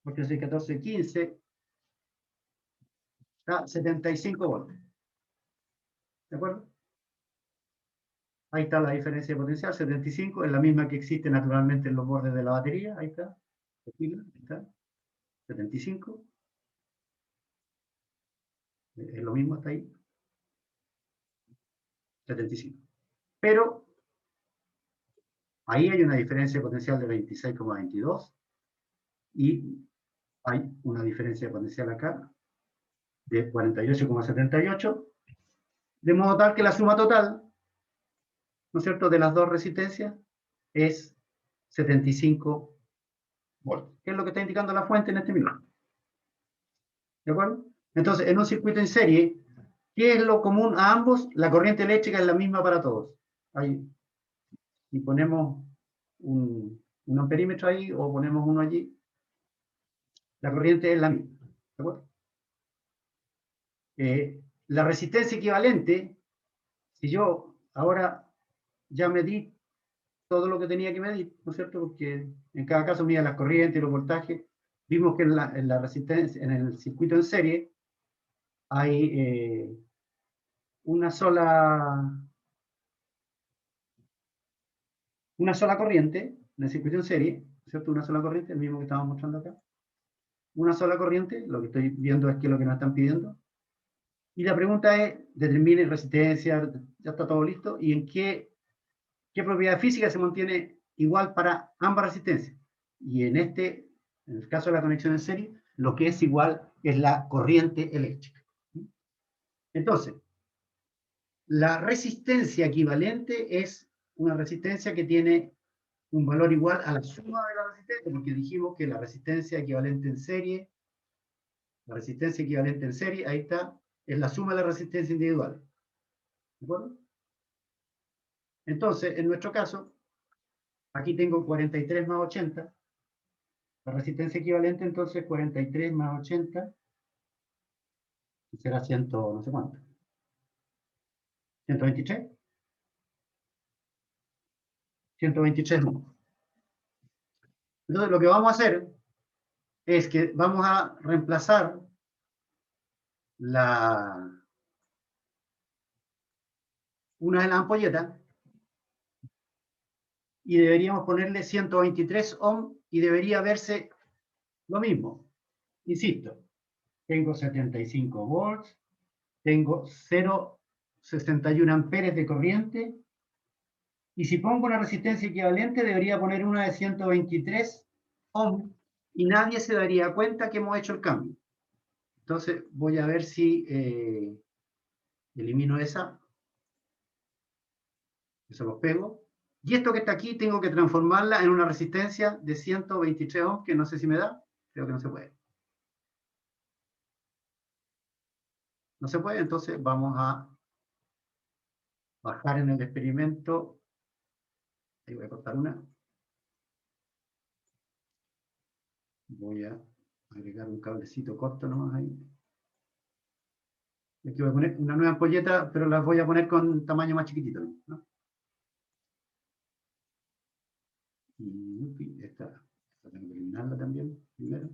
porque soy 14, 15, da 75 volts. ¿De acuerdo? Ahí está la diferencia de potencial, 75, es la misma que existe naturalmente en los bordes de la batería. Ahí está. Ahí está. 75. Es lo mismo hasta ahí. 75. Pero ahí hay una diferencia de potencial de 26,22 y hay una diferencia de potencial acá de 48,78, de modo tal que la suma total, ¿no es cierto?, de las dos resistencias es 75 volts, que es lo que está indicando la fuente en este minuto. ¿De acuerdo? Entonces, en un circuito en serie, ¿qué es lo común a ambos? La corriente eléctrica es la misma para todos. Ahí, y ponemos un amperímetro ahí o ponemos uno allí, la corriente es la misma. ¿De acuerdo? La resistencia equivalente, si yo ahora ya medí todo lo que tenía que medir, ¿no es cierto? Porque en cada caso medía las corrientes y los voltajes, vimos que en la resistencia, en el circuito en serie, hay una sola corriente, en el circuito en serie, ¿cierto? Una sola corriente, el mismo que estamos mostrando acá. Una sola corriente, lo que estoy viendo es que es lo que nos están pidiendo. Y la pregunta es, determine resistencia, ya está todo listo, y en qué propiedad física se mantiene igual para ambas resistencias. Y en el caso de la conexión en serie, lo que es igual es la corriente eléctrica. Entonces, la resistencia equivalente es una resistencia que tiene un valor igual a la suma de la resistencia, porque dijimos que la resistencia equivalente en serie, ahí está, es la suma de la resistencia individual. ¿De acuerdo? Entonces, en nuestro caso, aquí tengo 43 más 80, la resistencia equivalente, entonces 43 más 80, será 100, no sé cuánto. 123. 123 no. Entonces lo que vamos a hacer es que vamos a reemplazar una de las ampolletas y deberíamos ponerle 123 ohms y debería verse lo mismo. Insisto, tengo 75 volts, tengo 0,61 amperes de corriente, y si pongo una resistencia equivalente debería poner una de 123 ohms y nadie se daría cuenta que hemos hecho el cambio. Entonces voy a ver si elimino esa, eso lo pego, y esto que está aquí tengo que transformarla en una resistencia de 123 ohms, que no sé si me da, creo que no se puede. No se puede, entonces vamos a bajar en el experimento. Ahí voy a cortar una. Voy a agregar un cablecito corto nomás ahí. Aquí voy a poner una nueva ampolleta, pero las voy a poner con tamaño más chiquitito, ¿no? Y esta tengo que eliminarla también, primero.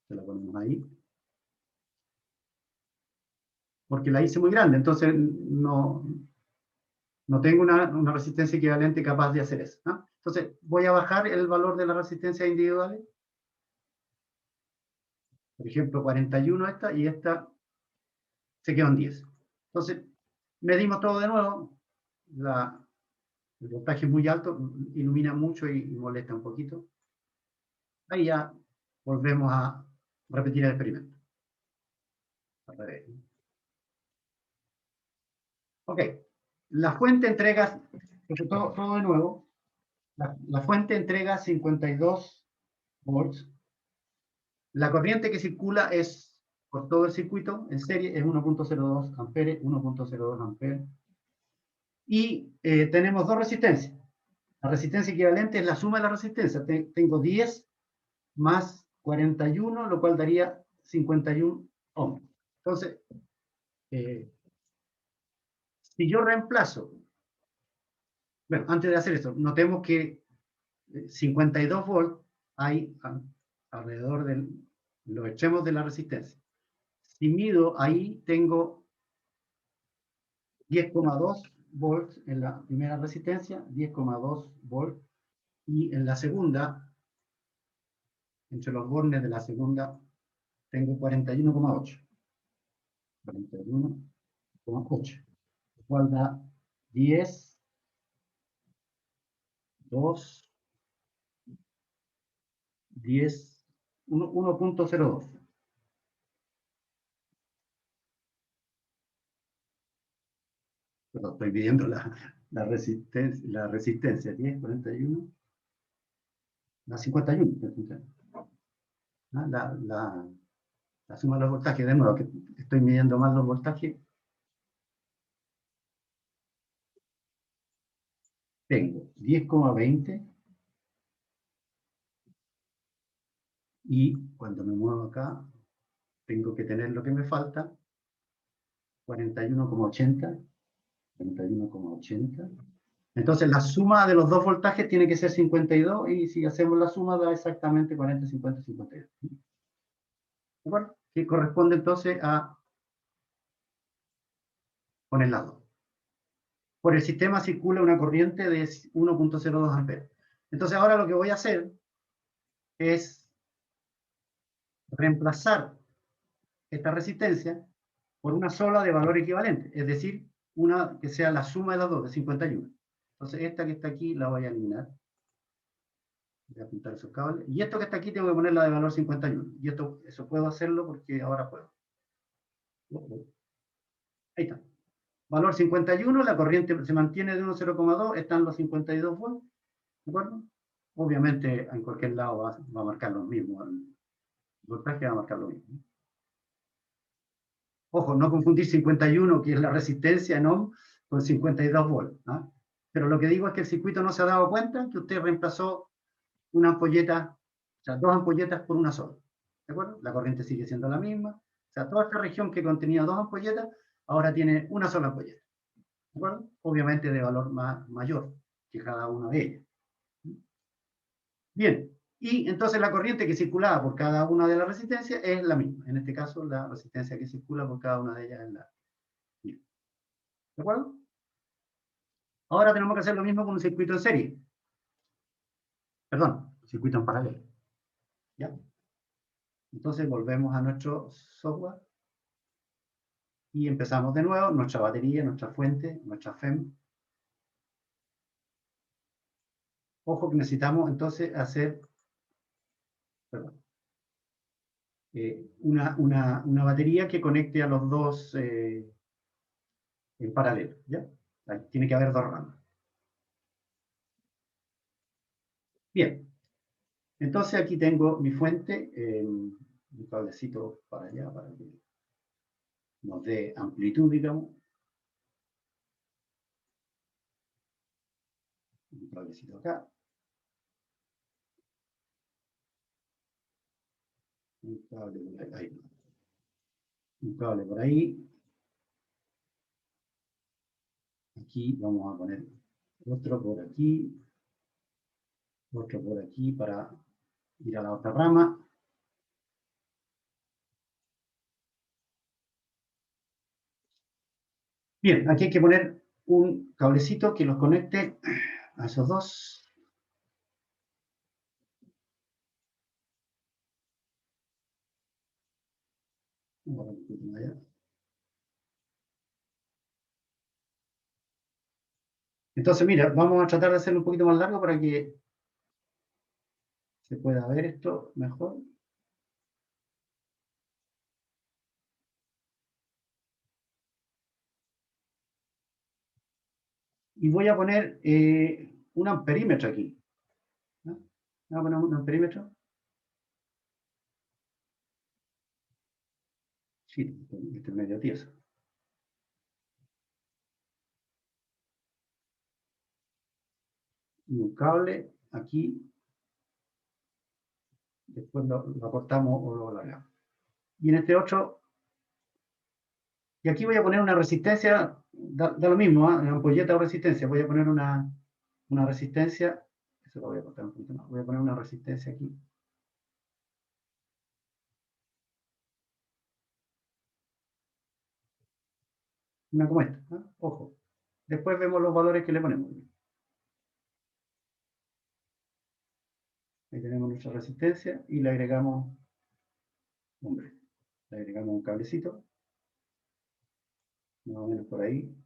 Se la ponemos ahí. Porque la hice muy grande, entonces no tengo una resistencia equivalente capaz de hacer eso, ¿no? Entonces voy a bajar el valor de las resistencias individuales. Por ejemplo, 41 esta, y esta se quedó en 10. Entonces, medimos todo de nuevo. El voltaje es muy alto, ilumina mucho y molesta un poquito. Ahí ya volvemos a repetir el experimento. Al revés. Ok. La fuente entrega, todo de nuevo, la fuente entrega 52 volts. La corriente que circula es, por todo el circuito, en serie, es 1.02 amperes, 1.02 amperes. Y tenemos dos resistencias. La resistencia equivalente es la suma de la resistencia. Tengo 10 más 41, lo cual daría 51 ohms. Entonces, si yo reemplazo, bueno, antes de hacer esto, notemos que 52 volts hay alrededor de los extremos de la resistencia. Si mido ahí, tengo 10,2 volts en la primera resistencia, 10,2 volts, y en la segunda, entre los bornes de la segunda, tengo 41,8. 41,8. Lo cual da 10, 2, 10, 1.02. Pero estoy midiendo la resistencia. 10, 41. La 51. La suma de los voltajes, de nuevo, que estoy midiendo más los voltajes. Tengo 10,20. Y cuando me muevo acá, tengo que tener lo que me falta, 41,80. 41,80. Entonces la suma de los dos voltajes tiene que ser 52, y si hacemos la suma da exactamente 40, 50, 52. ¿De acuerdo? Que corresponde entonces a poner las dos. Por el sistema circula una corriente de 1.02 amperes. Entonces ahora lo que voy a hacer es reemplazar esta resistencia por una sola de valor equivalente, es decir, una que sea la suma de las dos, de 51. Entonces esta que está aquí la voy a eliminar. Voy a apuntar esos cables. Y esto que está aquí tengo que ponerla de valor 51. Y eso puedo hacerlo porque ahora puedo. Ahí está. Valor 51, la corriente se mantiene de 1,0,2, están los 52 volts. ¿De acuerdo? Obviamente en cualquier lado va a marcar lo mismo. El voltaje va a marcar lo mismo. Ojo, no confundir 51, que es la resistencia en ohm, con 52 volts. ¿Ah? Pero lo que digo es que el circuito no se ha dado cuenta que usted reemplazó una ampolleta, o sea, dos ampolletas por una sola. ¿De acuerdo? La corriente sigue siendo la misma. O sea, toda esta región que contenía dos ampolletas, ahora tiene una sola ampolleta. ¿De acuerdo? Obviamente de valor mayor que cada una de ellas. Bien, Y entonces la corriente que circulaba por cada una de las resistencias es la misma. En este caso, la resistencia que circula por cada una de ellas es la misma. ¿De acuerdo? Ahora tenemos que hacer lo mismo con un circuito en serie. Perdón, circuito en paralelo. ¿Ya? Entonces volvemos a nuestro software y empezamos de nuevo nuestra batería, nuestra fuente, nuestra FEM. Ojo que necesitamos entonces hacer una batería que conecte a los dos en paralelo. ¿Ya? Ahí tiene que haber dos ramas. Bien. Entonces aquí tengo mi fuente, un cablecito para allá, para que nos dé amplitud, digamos. Un cablecito acá. Un cable por ahí. Un cable por ahí. Aquí vamos a poner otro por aquí. Otro por aquí para ir a la otra rama. Bien, aquí hay que poner un cablecito que los conecte a esos dos. Entonces, mira, vamos a tratar de hacerlo un poquito más largo para que se pueda ver esto mejor. Y voy a poner un amperímetro aquí. ¿No? Voy a poner un amperímetro. Sí, este es medio tieso. Y un cable aquí. Después lo cortamos o lo alargamos. Y en este otro. Y aquí voy a poner una resistencia. Da lo mismo, ¿eh? Ampolleta o resistencia. Voy a poner una resistencia. Eso lo voy a cortar un poquito más. Voy a poner una resistencia aquí. Una como esta, ¿no? Ojo. Después vemos los valores que le ponemos. Ahí tenemos nuestra resistencia y le agregamos, hombre, le agregamos un cablecito, más o menos por ahí.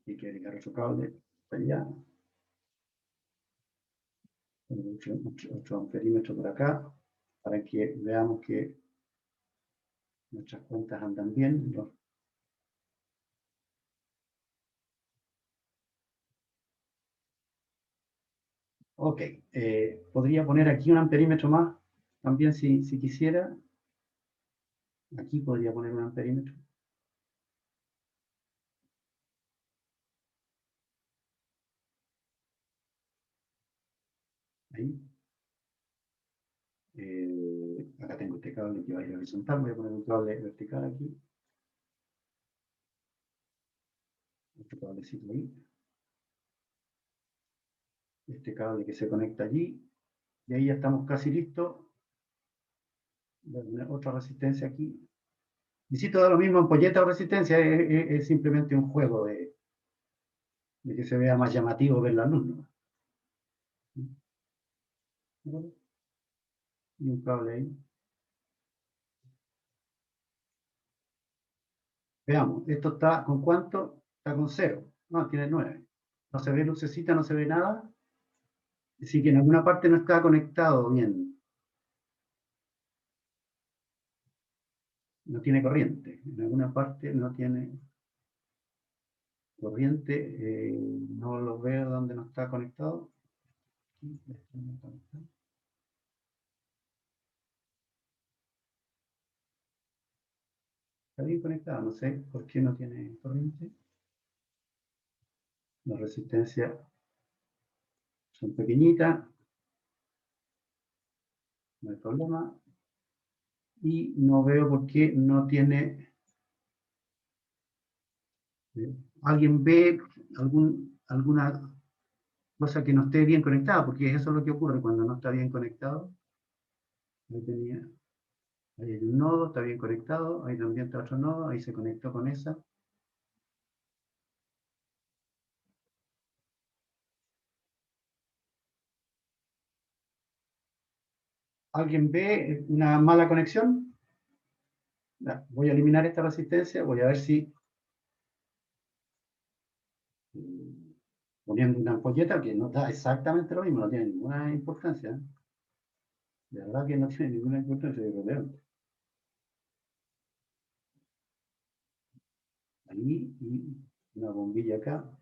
Hay que agregar otro cable para allá. Otro amperímetro por acá, para que veamos que nuestras cuentas andan bien. Ok, podría poner aquí un amperímetro más, también si quisiera. Aquí podría poner un amperímetro. Ahí. Acá tengo este cable que va a ir horizontal, voy a poner un cable vertical aquí. Otro cablecito ahí. Este cable que se conecta allí. Y ahí ya estamos casi listos. Voy a poner otra resistencia aquí. Y si todo lo mismo, ampolleta o resistencia, es simplemente un juego de que se vea más llamativo ver la luz, ¿no? Y un cable ahí. Veamos, esto está con cuánto? Está con 0. No, tiene 9. No se ve lucecita, no se ve nada. Así que en alguna parte no está conectado bien. No tiene corriente. En alguna parte no tiene corriente. No lo veo donde no está conectado. Está bien conectado, no sé por qué no tiene corriente. Las resistencias son pequeñitas, no hay problema. Y no veo por qué no tiene... ¿Alguien ve alguna cosa que no esté bien conectada, porque eso es lo que ocurre cuando no está bien conectado. Ahí hay un nodo, está bien conectado, ahí también está otro nodo, ahí se conectó con esa. ¿Alguien ve una mala conexión? Ya, voy a eliminar esta resistencia, voy a ver si poniendo una ampolleta que no da exactamente lo mismo, no tiene ninguna importancia. De verdad que no tiene ninguna importancia, de verdad. Ahí y una bombilla acá.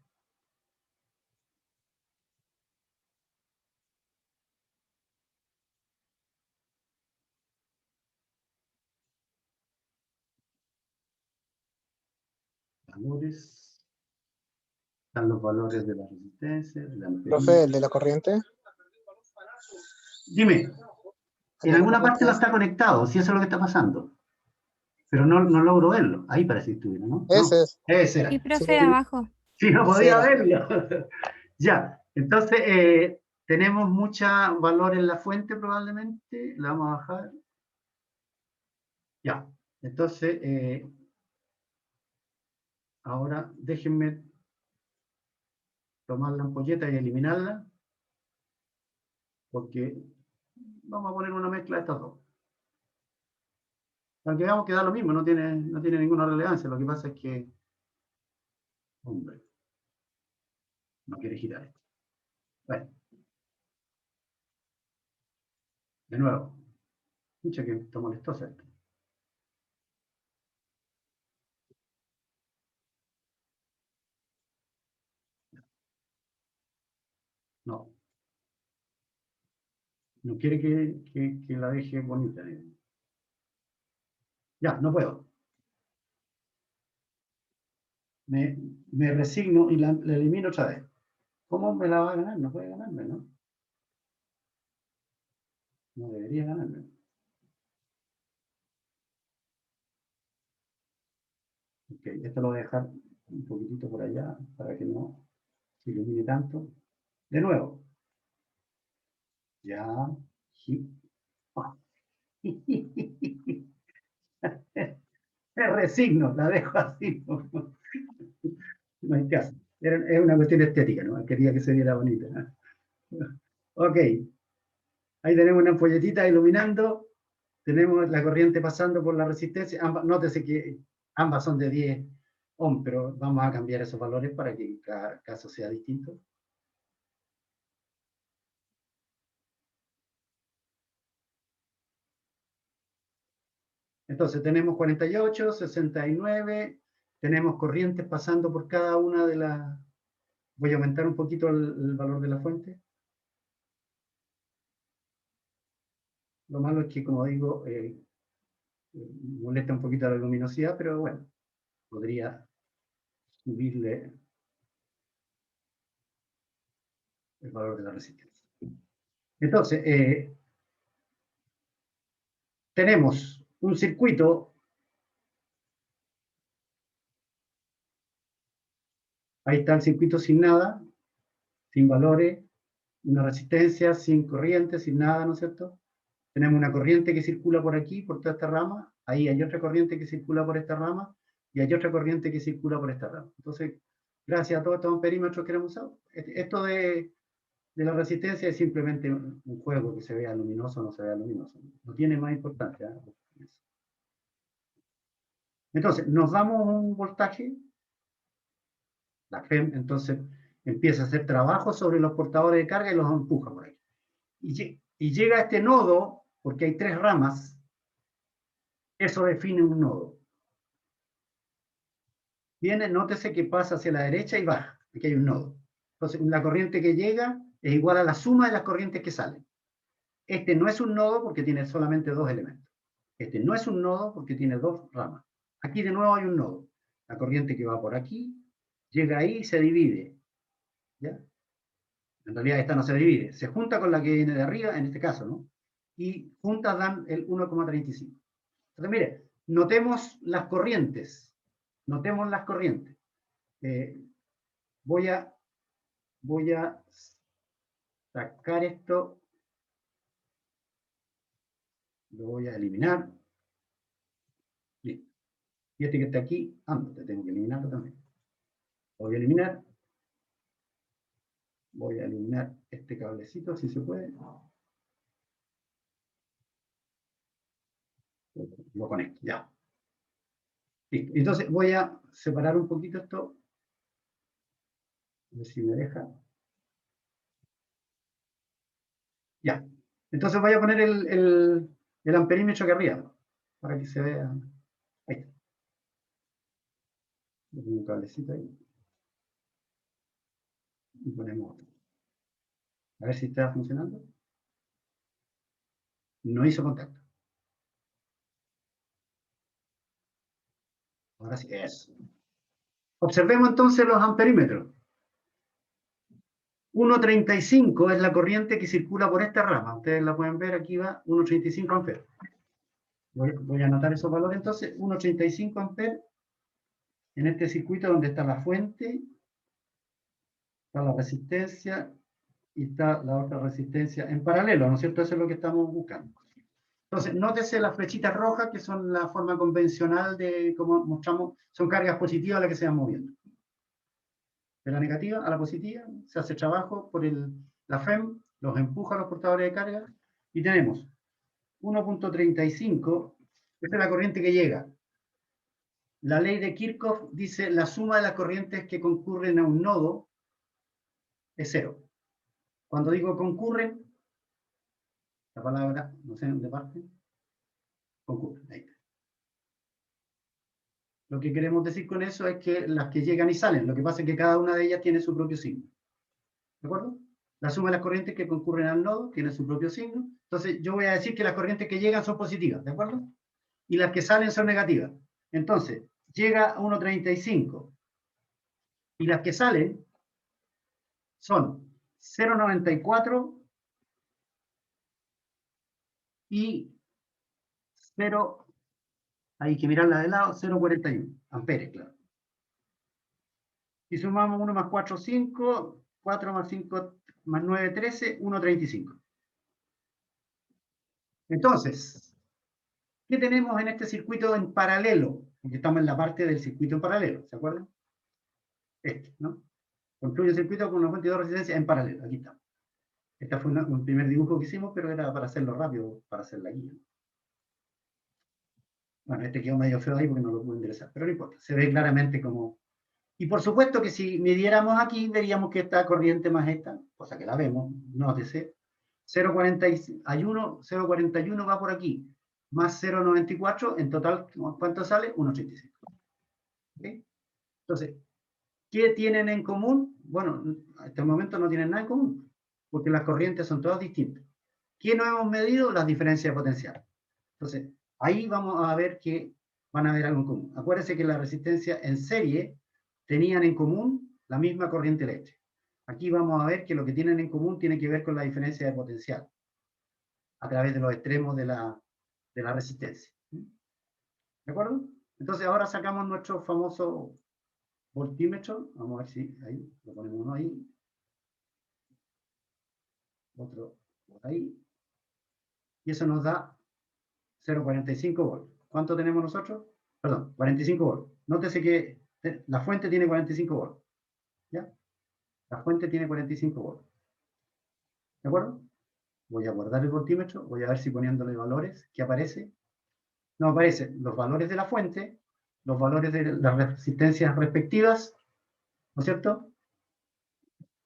Valores. Están los valores de la resistencia, de la ampería. Profe, el de la corriente. Dime, en alguna parte no está conectado, si eso es lo que está pasando. Pero no logro verlo. Ahí parece que estuviera, ¿no? Ese No, es. ese era. Y profe, Sí. abajo. Sí, no podía Cera. verlo. Ya, entonces tenemos mucha valor en la fuente probablemente. La vamos a bajar. Ya, entonces ahora déjenme tomar la ampolleta y eliminarla. Porque vamos a poner una mezcla de estas dos. Aunque veamos que da lo mismo, no tiene ninguna relevancia. Lo que pasa es que, hombre, no quiere girar esto. Bueno. De nuevo. Escucha que está molestosa esto. No. No quiere que la deje bonita. Ya, no puedo. Me resigno y la elimino otra vez. ¿Cómo me la va a ganar? No puede ganarme, ¿no? No debería ganarme. Ok, esto lo voy a dejar un poquitito por allá para que no se ilumine tanto. De nuevo. Ya. Sí. Ah. Me resigno, la dejo así. No hay caso. Es una cuestión estética, ¿no? Quería que se viera bonita. Ok. Ahí tenemos una ampolletita iluminando. Tenemos la corriente pasando por la resistencia. Nótese que ambas son de 10 ohm, pero vamos a cambiar esos valores para que cada caso sea distinto. Entonces tenemos 48, 69, tenemos corrientes pasando por cada una de las... Voy a aumentar un poquito el valor de la fuente. Lo malo es que, como digo, molesta un poquito la luminosidad, pero bueno, podría subirle el valor de la resistencia. Entonces, tenemos un circuito, ahí está el circuito sin nada, sin valores, una resistencia, sin corriente, sin nada, ¿no es cierto? Tenemos una corriente que circula por aquí, por toda esta rama, ahí hay otra corriente que circula por esta rama, y hay otra corriente que circula por esta rama. Entonces, gracias a todos estos perímetros que hemos usado, esto de la resistencia es simplemente un juego que se vea luminoso o no se vea luminoso. No tiene más importancia. Entonces, nos damos un voltaje, la FEM entonces empieza a hacer trabajo sobre los portadores de carga y los empuja por ahí. Y llega a este nodo, porque hay 3 ramas, eso define un nodo. Viene, nótese que pasa hacia la derecha y baja, aquí hay un nodo. Entonces, la corriente que llega es igual a la suma de las corrientes que salen. Este no es un nodo porque tiene solamente 2 elementos. Este no es un nodo porque tiene 2 ramas. Aquí de nuevo hay un nodo. La corriente que va por aquí, llega ahí y se divide. ¿Ya? En realidad esta no se divide. Se junta con la que viene de arriba, en este caso, ¿no? Y juntas dan el 1,35. Entonces, mire, notemos las corrientes. Notemos las corrientes. Voy a sacar esto. Lo voy a eliminar. Listo. Y este que está aquí, te tengo que eliminarlo también. Lo voy a eliminar. Voy a eliminar este cablecito, si se puede. Lo conecto, ya. Listo. Entonces voy a separar un poquito esto. A ver si me deja. Ya. Entonces voy a poner el amperímetro aquí arriba, para que se vea. Ahí está. Le pongo un cablecito ahí. Y ponemos otro. A ver si está funcionando. No hizo contacto. Ahora sí, eso. Observemos entonces los amperímetros. 1,35 es la corriente que circula por esta rama. Ustedes la pueden ver, aquí va 1,35 amperes. Voy a anotar esos valores entonces. 1,35 amperes en este circuito donde está la fuente, está la resistencia y está la otra resistencia en paralelo, ¿no es cierto? Eso es lo que estamos buscando. Entonces, nótese las flechitas rojas, que son la forma convencional de cómo mostramos, son cargas positivas las que se van moviendo. De la negativa a la positiva, se hace trabajo por la FEM, los empuja a los portadores de carga, y tenemos 1,35, esta es la corriente que llega. La ley de Kirchhoff dice la suma de las corrientes que concurren a un nodo es cero. Cuando digo concurren, la palabra, no sé dónde parte, concurren, ahí está. Lo que queremos decir con eso es que las que llegan y salen, lo que pasa es que cada una de ellas tiene su propio signo. ¿De acuerdo? La suma de las corrientes que concurren al nodo tiene su propio signo. Entonces yo voy a decir que las corrientes que llegan son positivas, ¿de acuerdo? Y las que salen son negativas. Entonces, llega a 1,35 y las que salen son 0,94 y 0, hay que mirarla de lado, 0,41 amperes, claro. Si sumamos 1 más 4, 5, 4 más 5 más 9, 13, 1,35. Entonces, ¿qué tenemos en este circuito en paralelo? Porque estamos en la parte del circuito en paralelo, ¿se acuerdan? Este, ¿no? Construye un circuito con una fuente de resistencia en paralelo, aquí está. Este fue un primer dibujo que hicimos, pero era para hacerlo rápido, para hacer la guía. Bueno, este quedó medio feo ahí porque no lo pude enderezar, pero no importa, se ve claramente como... Y por supuesto que si midiéramos aquí, veríamos que esta corriente más esta, cosa que la vemos, nótese, 0,41 va por aquí, más 0,94, en total, ¿cuánto sale? 1,85. ¿Okay? Entonces, ¿qué tienen en común? Bueno, hasta el momento no tienen nada en común, porque las corrientes son todas distintas. ¿Qué no hemos medido? Las diferencias de potencial. Entonces, ahí vamos a ver que van a haber algo en común. Acuérdense que la resistencia en serie tenían en común la misma corriente eléctrica. Aquí vamos a ver que lo que tienen en común tiene que ver con la diferencia de potencial a través de los extremos de la resistencia. ¿De acuerdo? Entonces ahora sacamos nuestro famoso voltímetro. Vamos a ver si ahí, lo ponemos uno ahí. Otro por ahí. Y eso nos da 0,45 volts. ¿Cuánto tenemos nosotros? Perdón, 45 volts. Nótese que la fuente tiene 45 volts. ¿Ya? La fuente tiene 45 volts. ¿De acuerdo? Voy a guardar el voltímetro, voy a ver si poniéndole valores, ¿qué aparece? No aparecen los valores de la fuente, los valores de las resistencias respectivas, ¿no es cierto?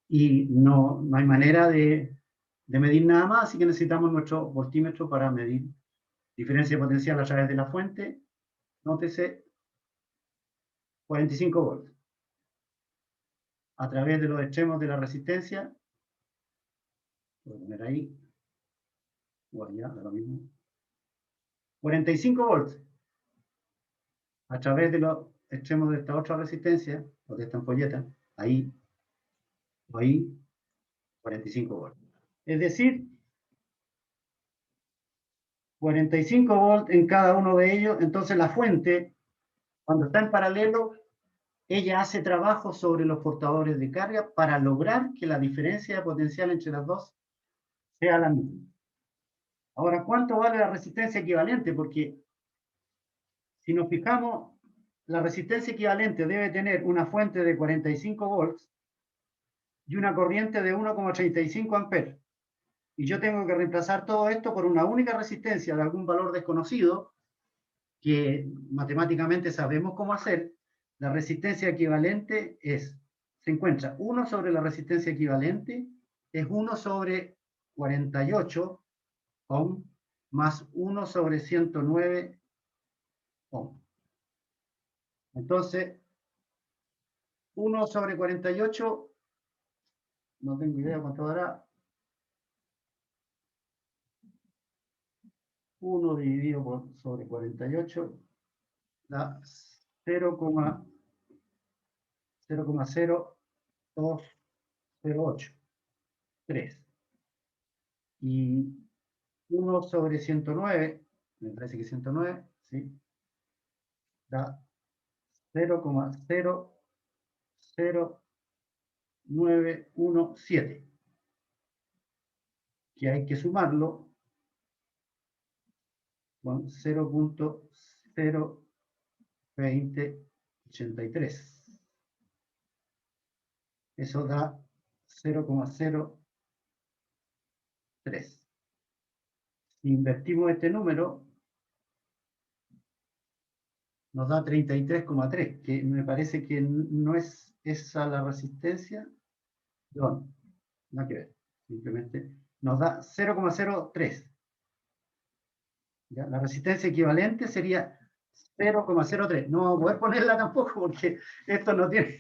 Y no hay manera de medir nada más, así que necesitamos nuestro voltímetro para medir diferencia de potencial a través de la fuente. Nótese, 45 volts. A través de los extremos de la resistencia, voy a poner ahí, o allá, da lo mismo, 45 volts. A través de los extremos de esta otra resistencia, o de esta ampolleta, ahí, 45 volts. Es decir, 45 volts en cada uno de ellos. Entonces la fuente, cuando está en paralelo, ella hace trabajo sobre los portadores de carga para lograr que la diferencia de potencial entre las dos sea la misma. Ahora, ¿cuánto vale la resistencia equivalente? Porque si nos fijamos, la resistencia equivalente debe tener una fuente de 45 volts y una corriente de 1,35 amperes. Y yo tengo que reemplazar todo esto por una única resistencia de algún valor desconocido, que matemáticamente sabemos cómo hacer. La resistencia equivalente se encuentra 1 sobre la resistencia equivalente, es 1 sobre 48 ohm, más 1 sobre 109 ohm. Entonces, 1 sobre 48, no tengo idea cuánto dará. 1 dividido sobre 48 da 0,0208, 3. Y 1 sobre 109, me parece que 109, ¿sí? Da 0,00917, que hay que sumarlo con 0,02083. Eso da 0,03. Si invertimos este número, nos da 33,3, que me parece que no es esa la resistencia. No, nada que ver. Simplemente nos da 0,03. ¿Ya? La resistencia equivalente sería 0,03. No vamos a poder ponerla tampoco porque esto no tiene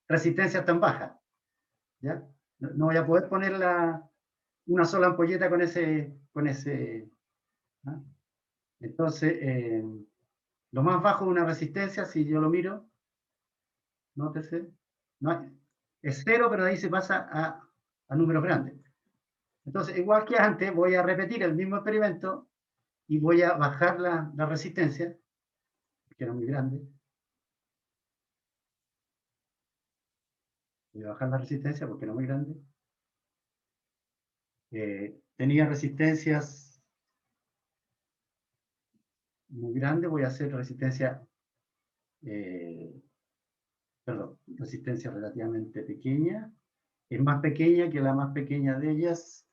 resistencia tan baja. ¿Ya? No voy a poder poner una sola ampolleta con ese. ¿Ah? Entonces, lo más bajo de una resistencia, si yo lo miro, nótese, es 0, pero de ahí se pasa a números grandes. Entonces, igual que antes, voy a repetir el mismo experimento y voy a bajar la resistencia, que era muy grande. Voy a bajar la resistencia porque era muy grande. Tenía resistencias muy grandes, voy a hacer resistencia relativamente pequeña. Es más pequeña que la más pequeña de ellas.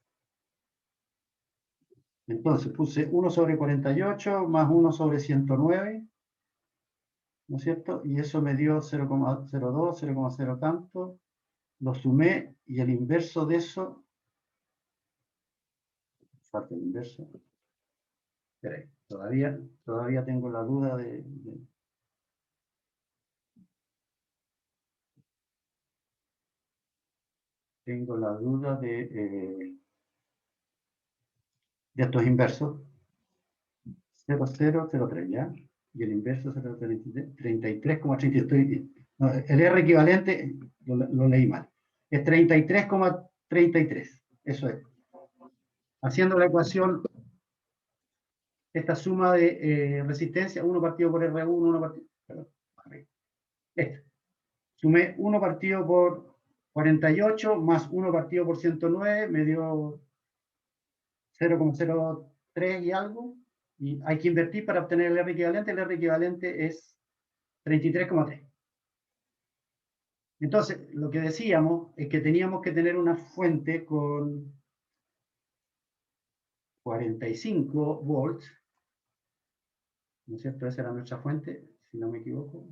Entonces puse 1 sobre 48 más 1 sobre 109, ¿no es cierto? Y eso me dio 0,02, 0,0 tanto. Lo sumé y el inverso de eso, falta el inverso. Espera, todavía tengo la duda tengo la duda de estos inversos. 0,003, ¿ya? Y el inverso 33,32. No, el R equivalente lo leí mal. Es 33,33. Eso es. Haciendo la ecuación, esta suma de resistencia, 1 partido por R1, 1 partido. Perdón, esta. Sumé 1 partido por 48 más 1 partido por 109, me dio 0,03 y algo. Y hay que invertir para obtener el R equivalente. El R equivalente es 33,3. Entonces, lo que decíamos es que teníamos que tener una fuente con 45 volts, ¿no es cierto? Esa era nuestra fuente, si no me equivoco.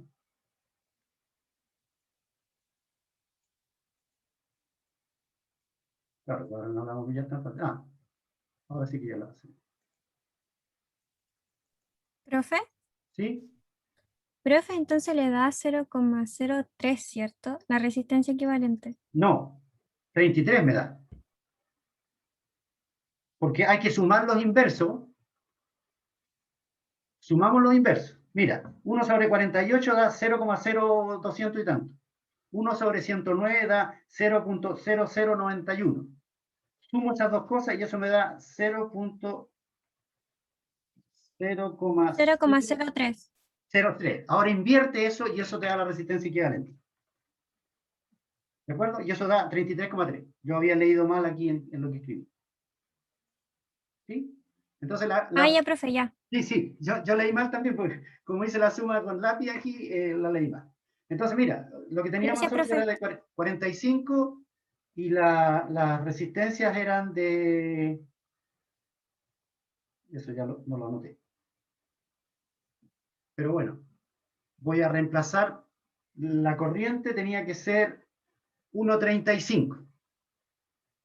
Claro, ahora no la vamos a pillar tan fácil. Ah, ahora sí que ya la hacemos. ¿Profe? ¿Sí? Profe, entonces le da 0,03, ¿cierto? La resistencia equivalente. No, 33 me da. Porque hay que sumar los inversos. Sumamos los inversos. Mira, 1 sobre 48 da 0,0200 y tanto. 1 sobre 109 da 0,0091. Sumo esas dos cosas y eso me da 0,03. 0,3. Ahora invierte eso y eso te da la resistencia equivalente. ¿De acuerdo? Y eso da 33,3. Yo había leído mal aquí en lo que escribí. ¿Sí? Entonces Ah, ya, profe, ya. Sí, yo leí mal también, porque como hice la suma con lápiz aquí, la leí mal. Entonces, mira, lo que teníamos Gracias, nosotros era de 45 y las resistencias eran de... Eso ya no lo anoté. Pero bueno, voy a reemplazar, la corriente tenía que ser 1,35.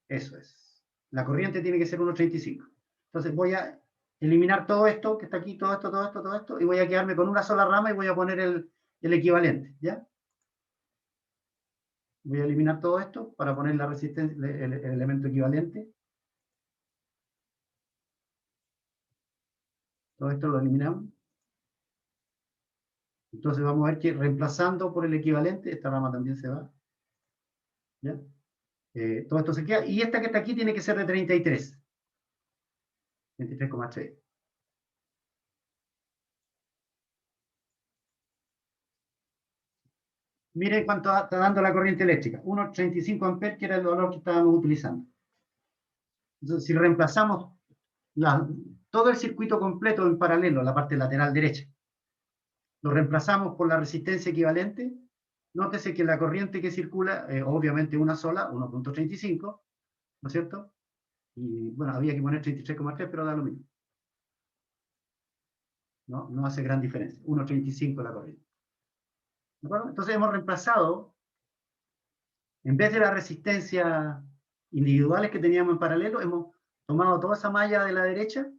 Eso es. La corriente tiene que ser 1,35. Entonces voy a eliminar todo esto que está aquí, todo esto, y voy a quedarme con una sola rama y voy a poner el equivalente, ¿ya? Voy a eliminar todo esto para poner la resistencia, el elemento equivalente. Todo esto lo eliminamos. Entonces vamos a ver que reemplazando por el equivalente, esta rama también se va. ¿Ya? Todo esto se queda. Y esta que está aquí tiene que ser de 33. 23,3. Miren cuánto está dando la corriente eléctrica. 1,35 amperes, que era el valor que estábamos utilizando. Entonces, si reemplazamos todo el circuito completo en paralelo, la parte lateral derecha, lo reemplazamos por la resistencia equivalente, nótese que la corriente que circula, obviamente una sola, 1,35, ¿no es cierto? Y bueno, había que poner 33,3, pero da lo mismo. No hace gran diferencia. 1,35 la corriente. ¿De acuerdo? Entonces hemos reemplazado, en vez de las resistencias individuales que teníamos en paralelo, hemos tomado toda esa malla de la derecha,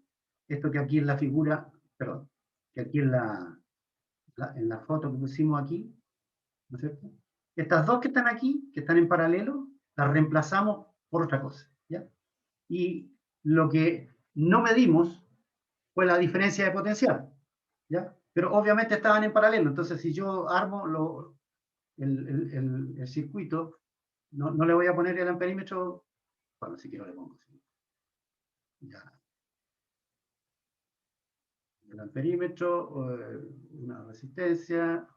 esto que aquí en la figura, perdón, que aquí en la foto que pusimos aquí, ¿no es cierto? Estas dos que están aquí, que están en paralelo, las reemplazamos por otra cosa, ¿ya? Y lo que no medimos fue la diferencia de potencial, ¿ya? Pero obviamente estaban en paralelo, entonces si yo armo el circuito, no le voy a poner el amperímetro, bueno, si quiero le pongo, ¿sí? Ya. El amperímetro, una resistencia,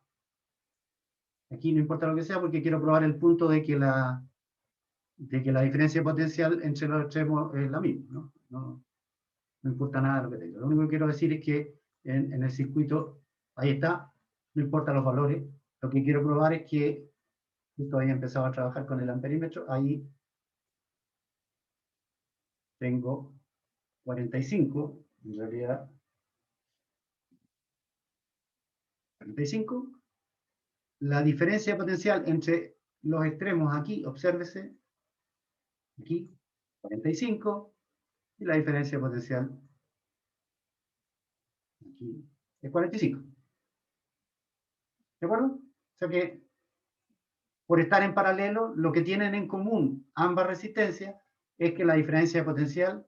aquí no importa lo que sea porque quiero probar el punto de que la diferencia potencial entre los extremos es la misma, ¿no? No importa nada lo que tenga. Lo único que quiero decir es que en el circuito, ahí está, no importa los valores. Lo que quiero probar es que justo ahí he empezado a trabajar con el amperímetro, ahí tengo 45, en realidad 45. La diferencia potencial entre los extremos aquí, obsérvese, aquí 45, y la diferencia potencial aquí es 45. ¿De acuerdo? O sea que por estar en paralelo, lo que tienen en común ambas resistencias es que la diferencia de potencial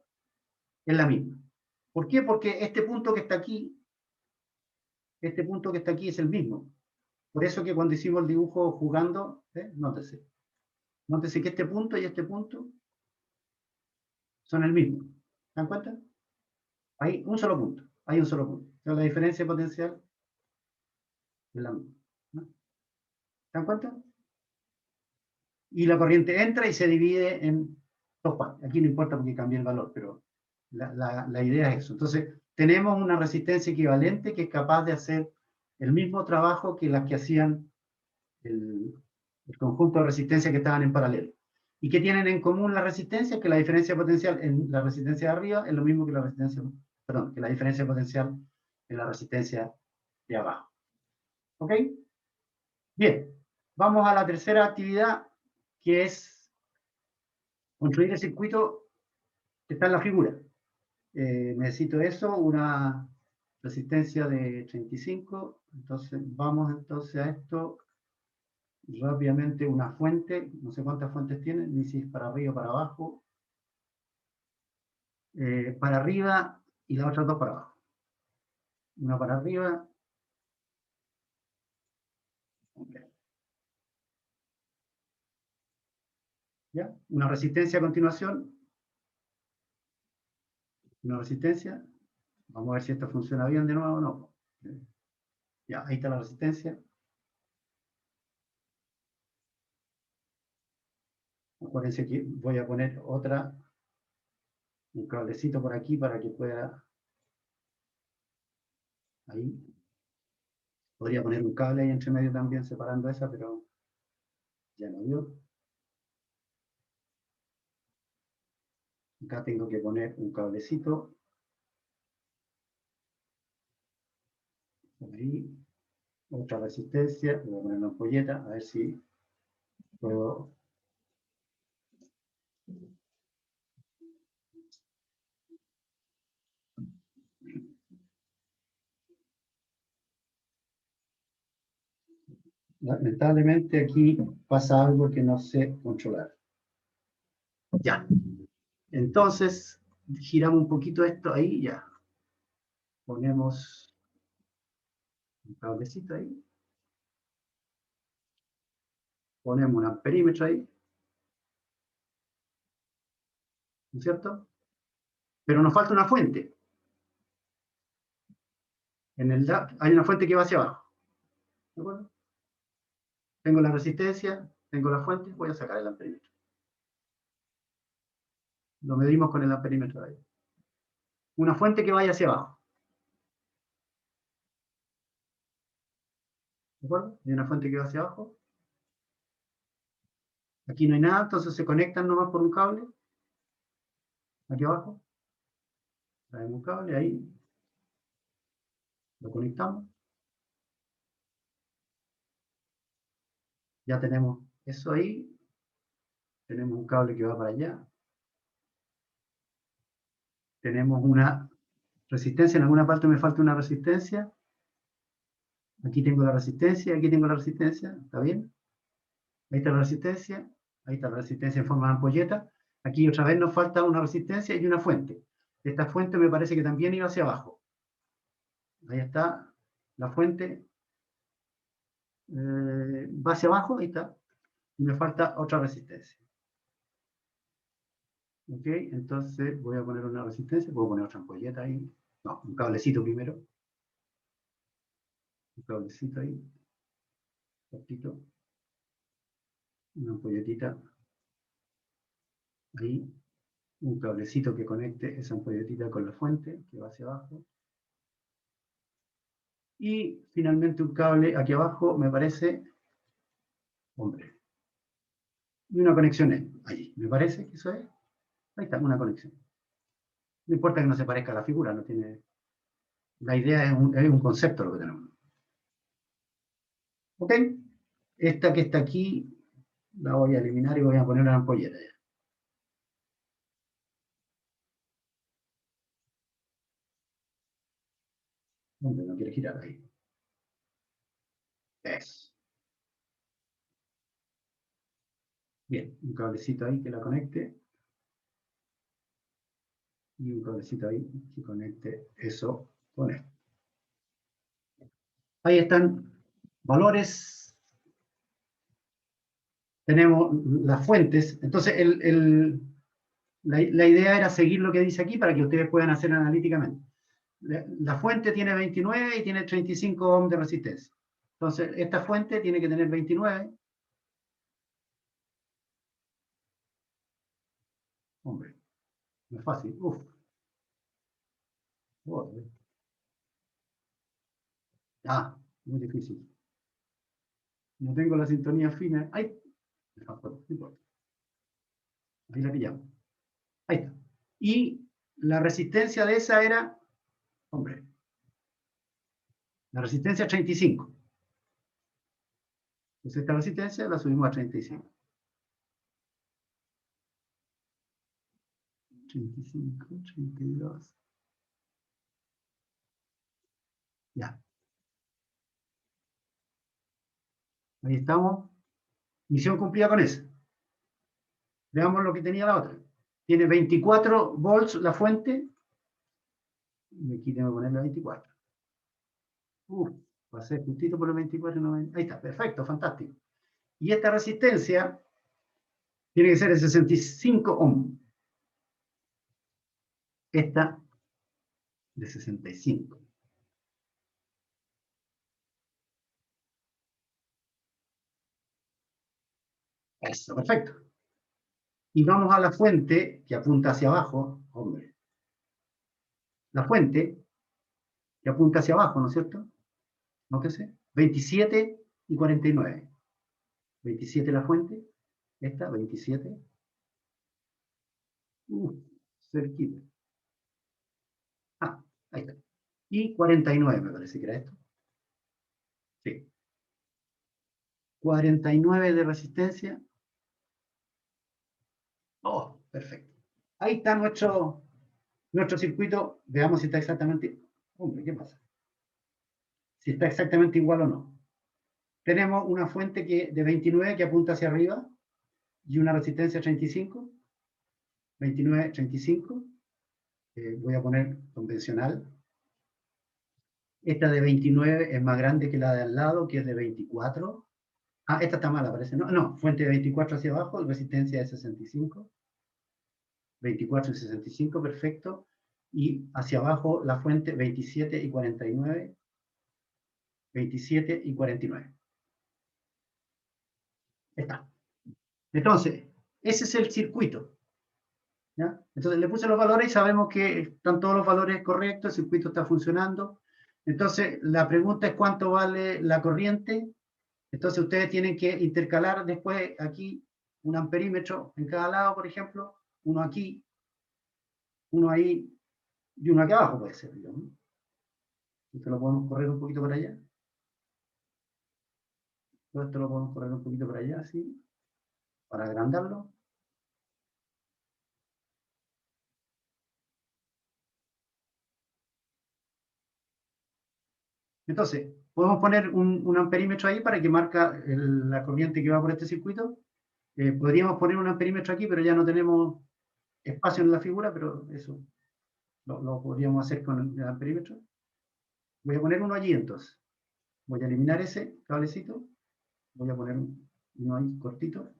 es la misma. ¿Por qué? Porque este punto que está aquí es el mismo. Por eso que cuando hicimos el dibujo jugando, nótese que este punto y este punto son el mismo. ¿Se dan cuenta? Hay un solo punto. Entonces, la diferencia de potencial es la misma. ¿No? ¿Se dan cuenta? Y la corriente entra y se divide en dos partes. Aquí no importa porque cambié el valor, pero la idea es eso. Entonces, tenemos una resistencia equivalente que es capaz de hacer el mismo trabajo que las que hacían el conjunto de resistencias que estaban en paralelo. ¿Y qué tienen en común las resistencias? Que la diferencia potencial en la resistencia de arriba es lo mismo que la diferencia potencial en la resistencia de abajo. ¿Ok? Bien, vamos a la tercera actividad, que es construir el circuito que está en la figura. Necesito eso, una resistencia de 35, entonces vamos entonces a esto rápidamente, una fuente, no sé cuántas fuentes tiene, ni si es para arriba o para abajo, para arriba y las otras dos para abajo. Una para arriba. Okay. ¿Ya? Una resistencia a continuación. Una resistencia. Vamos a ver si esto funciona bien de nuevo o no. Ya, ahí está la resistencia. Acuérdense que voy a poner un cablecito por aquí para que pueda, ahí. Podría poner un cable ahí entre medio también separando esa, pero ya no dio. Acá tengo que poner un cablecito. Ahí. Otra resistencia. Voy a poner una ampolleta, a ver si puedo. Lamentablemente aquí pasa algo que no sé controlar. Ya. Entonces, giramos un poquito esto ahí, ya. Ponemos un cablecito ahí. Ponemos un amperímetro ahí. ¿No es cierto? Pero nos falta una fuente. Hay una fuente que va hacia abajo. ¿De acuerdo? Tengo la resistencia, tengo la fuente, voy a sacar el amperímetro. Lo medimos con el amperímetro de ahí. Una fuente que vaya hacia abajo. ¿De acuerdo? Hay una fuente que va hacia abajo. Aquí no hay nada, entonces se conectan nomás por un cable. Aquí abajo. Traemos un cable ahí. Lo conectamos. Ya tenemos eso ahí. Tenemos un cable que va para allá. Tenemos una resistencia. En alguna parte me falta una resistencia. Aquí tengo la resistencia. Aquí tengo la resistencia. ¿Está bien? Ahí está la resistencia. Ahí está la resistencia en forma de ampolleta. Aquí otra vez nos falta una resistencia y una fuente. Esta fuente me parece que también iba hacia abajo. Ahí está la fuente. Va hacia abajo, ahí está. Y me falta otra resistencia. Ok, entonces voy a poner una resistencia. Puedo poner otra ampolleta ahí. No, un cablecito primero. Un cablecito ahí. Cortito. Una ampolletita. Ahí. Un cablecito que conecte esa ampolletita con la fuente, que va hacia abajo. Y finalmente un cable aquí abajo, me parece, hombre, y una conexión allí, me parece que eso es, ahí está, una conexión. No importa que no se parezca a la figura, no tiene, la idea es un concepto lo que tenemos. ¿Ok? Esta que está aquí, la voy a eliminar y voy a poner una ampolleta ya. Hombre, no quiere girar ahí. Eso. Bien, un cablecito ahí que la conecte. Y un cablecito ahí que conecte eso con esto. Ahí están valores. Tenemos las fuentes. Entonces, la idea era seguir lo que dice aquí para que ustedes puedan hacer analíticamente. La fuente tiene 29 y tiene 35 ohms de resistencia. Entonces, esta fuente tiene que tener 29. Hombre, no es fácil. Uf. Ah, muy difícil. No tengo la sintonía fina. ¡Ay! No importa. Ahí la pillamos. Ahí está. Y la resistencia de esa era, hombre, la resistencia 35. Entonces esta resistencia la subimos a 35. 35, 32. Ya. Ahí estamos. Misión cumplida con eso. Veamos lo que tenía la otra. Tiene 24 volts la fuente. Y aquí tengo que ponerle 24. Pasé justito por los 24. Ahí está, perfecto, fantástico. Y esta resistencia tiene que ser de 65 ohms. Esta de 65. Eso, perfecto. Y vamos a la fuente que apunta hacia abajo. Hombre. La fuente que apunta hacia abajo, ¿no es cierto? Nótese. 27 y 49. 27 la fuente. Esta, 27. Cerquita. Ah, ahí está. Y 49 me parece que era esto. Sí. 49 de resistencia. Oh, perfecto. Ahí está nuestro circuito. Veamos si está exactamente... Hombre, ¿qué pasa? Si está exactamente igual o no. Tenemos una fuente de 29 que apunta hacia arriba y una resistencia 35. 29, 35. Voy a poner convencional. Esta de 29 es más grande que la de al lado, que es de 24. Ah, esta está mala, parece. No, no, fuente de 24 hacia abajo, resistencia de 65. 24 y 65, perfecto. Y hacia abajo la fuente 27 y 49. 27 y 49. Está. Entonces, ese es el circuito. ¿Ya? Entonces le puse los valores y sabemos que están todos los valores correctos, el circuito está funcionando. Entonces, la pregunta es cuánto vale la corriente. Entonces, ustedes tienen que intercalar después aquí un amperímetro en cada lado, por ejemplo, uno aquí, uno ahí y uno aquí abajo puede ser, digamos. Esto lo podemos correr un poquito para allá. Todo esto lo podemos correr un poquito para allá, así, para agrandarlo. Entonces, podemos poner un amperímetro ahí para que marca la corriente que va por este circuito. Podríamos poner un amperímetro aquí, pero ya no tenemos espacio en la figura, pero eso lo podríamos hacer con el amperímetro. Voy a poner uno allí entonces. Voy a eliminar ese cablecito. Voy a poner uno ahí cortito.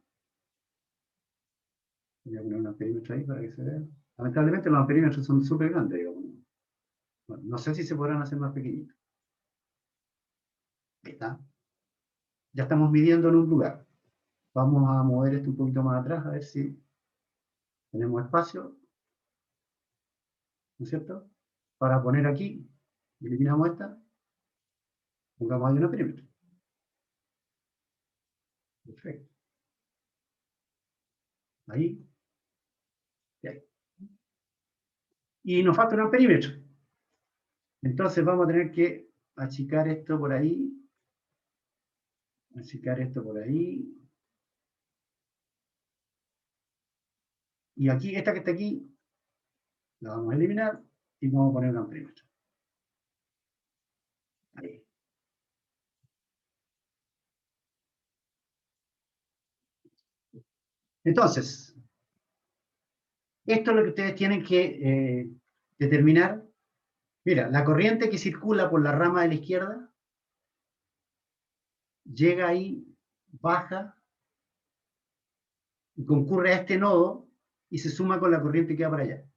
Voy a poner un amperímetro ahí para que se vea. Lamentablemente los amperímetros son súper grandes, digamos. Bueno, no sé si se podrán hacer más pequeñitos. Ahí está. Ya estamos midiendo en un lugar. Vamos a mover esto un poquito más atrás, a ver si tenemos espacio. ¿No es cierto? Para poner aquí, eliminamos esta, pongamos ahí un perímetro. Perfecto. Ahí. Y ahí. Y nos falta un perímetro. Entonces vamos a tener que achicar esto por ahí. Achicar esto por ahí. Y aquí, esta que está aquí, la vamos a eliminar y vamos a poner un amperímetro. Ahí. Entonces, esto es lo que ustedes tienen que determinar. Mira, la corriente que circula por la rama de la izquierda llega ahí, baja, y concurre a este nodo y se suma con la corriente que va para allá.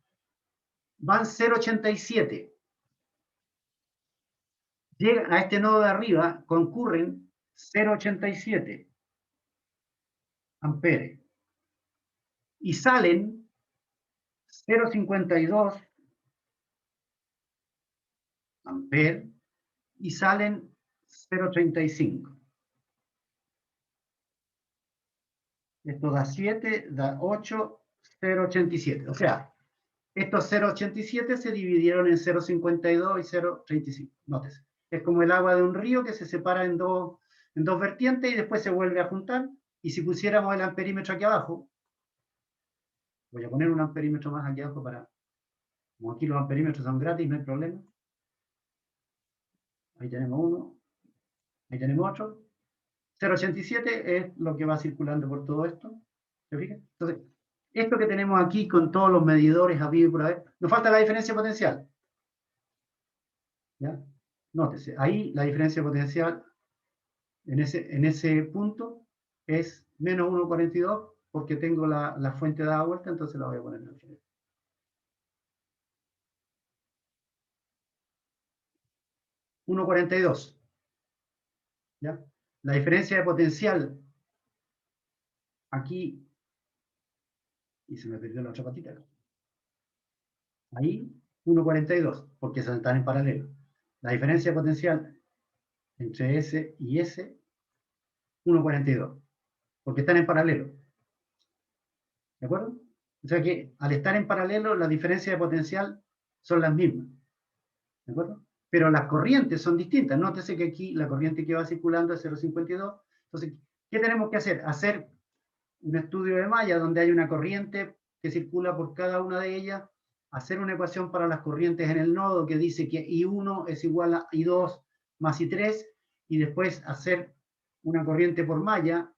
Van 0,87. Llega a este nodo de arriba, concurren 0,87 amperes. Y salen 0,52 amperes y salen 0,35. Esto da 7, da 8, 0,87. O sea, estos 0,87 se dividieron en 0,52 y 0,35. Nótese. Es como el agua de un río que se separa en dos vertientes y después se vuelve a juntar. Y si pusiéramos el amperímetro aquí abajo, voy a poner un amperímetro más aquí abajo para... Como aquí los amperímetros son gratis, no hay problema. Ahí tenemos uno. Ahí tenemos otro. 0,87 es lo que va circulando por todo esto. ¿Se fijan? Entonces, esto que tenemos aquí con todos los medidores habidos y por haber, nos falta la diferencia potencial. ¿Ya? Nótese, ahí la diferencia potencial en ese punto es menos 1,42 porque tengo la fuente dada vuelta, entonces la voy a poner en el final. 1,42. ¿Ya? La diferencia de potencial aquí, y se me perdió la otra patita. Ahí, 1,42, porque están en paralelo. La diferencia potencial entre S y S, 1,42, porque están en paralelo. ¿De acuerdo? O sea que al estar en paralelo, las diferencias de potencial son las mismas. ¿De acuerdo? Pero las corrientes son distintas. Nótese que aquí la corriente que va circulando es 0,52. Entonces, ¿qué tenemos que hacer? Hacer un estudio de malla donde hay una corriente que circula por cada una de ellas, hacer una ecuación para las corrientes en el nodo que dice que I1 es igual a I2 más I3, y después hacer una corriente por malla,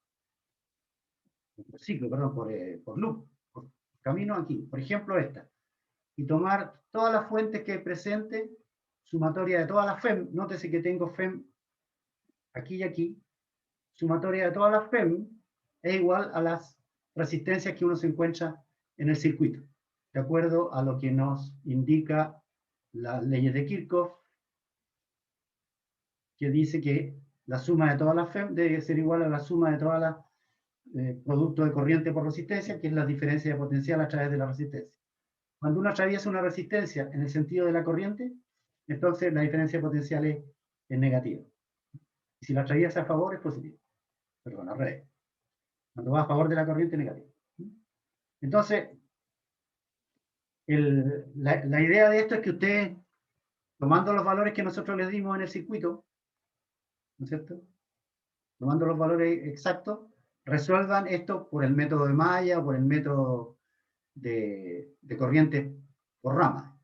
por ciclo, perdón, por loop, por camino aquí, por ejemplo esta, y tomar todas las fuentes que presente, sumatoria de todas las FEM, nótese que tengo FEM aquí y aquí, sumatoria de todas las FEM es igual a las resistencias que uno se encuentra en el circuito, de acuerdo a lo que nos indica las leyes de Kirchhoff, que dice que la suma de todas las FEM debe ser igual a la suma de todas las productos de corriente por resistencia, que es la diferencia de potencial a través de la resistencia. Cuando uno atraviesa una resistencia en el sentido de la corriente, entonces la diferencia de potencial es negativa. Y si la atraviesa a favor, es positiva. Perdón, al revés. Cuando va a favor de la corriente, es negativa. Entonces, la idea de esto es que ustedes, tomando los valores que nosotros les dimos en el circuito, ¿no es cierto? Tomando los valores exactos, resuelvan esto por el método de malla o por el método de corriente por rama.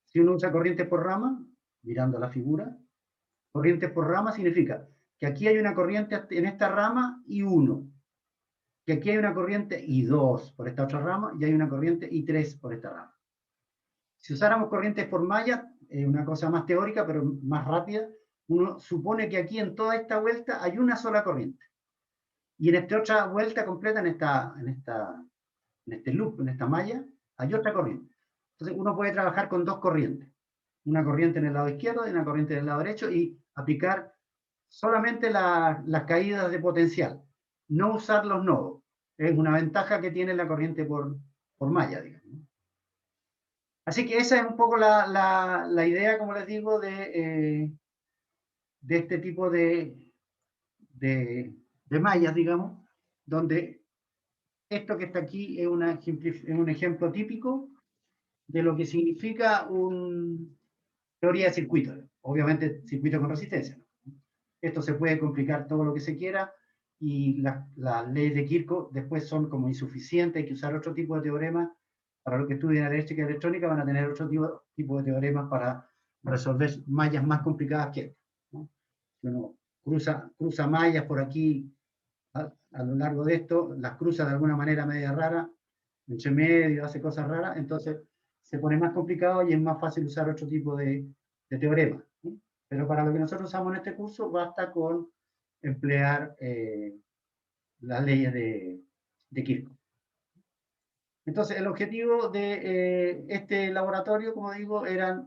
Si uno usa corriente por rama, mirando la figura, corriente por rama significa que aquí hay una corriente en esta rama I1, que aquí hay una corriente I2 por esta otra rama, y hay una corriente I3 por esta rama. Si usáramos corrientes por malla, una cosa más teórica, pero más rápida, uno supone que aquí en toda esta vuelta hay una sola corriente. Y en esta otra vuelta completa, en este loop, en esta malla, hay otra corriente. Entonces uno puede trabajar con dos corrientes. Una corriente en el lado izquierdo y una corriente en el lado derecho, y aplicar solamente las caídas de potencial. No usar los nodos. Es una ventaja que tiene la corriente por malla, digamos. Así que esa es un poco la idea, como les digo, de este tipo de mallas, digamos, donde esto que está aquí es un ejemplo típico de lo que significa una teoría de circuito. Obviamente, circuito con resistencia, ¿no? Esto se puede complicar todo lo que se quiera, y las leyes de Kirchhoff después son como insuficientes, hay que usar otro tipo de teoremas. Para los que estudian eléctrica y electrónica van a tener otro tipo de teoremas para resolver mallas más complicadas que estas, ¿no? Uno cruza mallas por aquí a lo largo de esto, las cruza de alguna manera media rara, entre medio, hace cosas raras, entonces se pone más complicado y es más fácil usar otro tipo de teoremas, ¿sí? Pero para lo que nosotros usamos en este curso, basta con emplear las leyes de Kirchhoff. Entonces, el objetivo de este laboratorio, como digo, era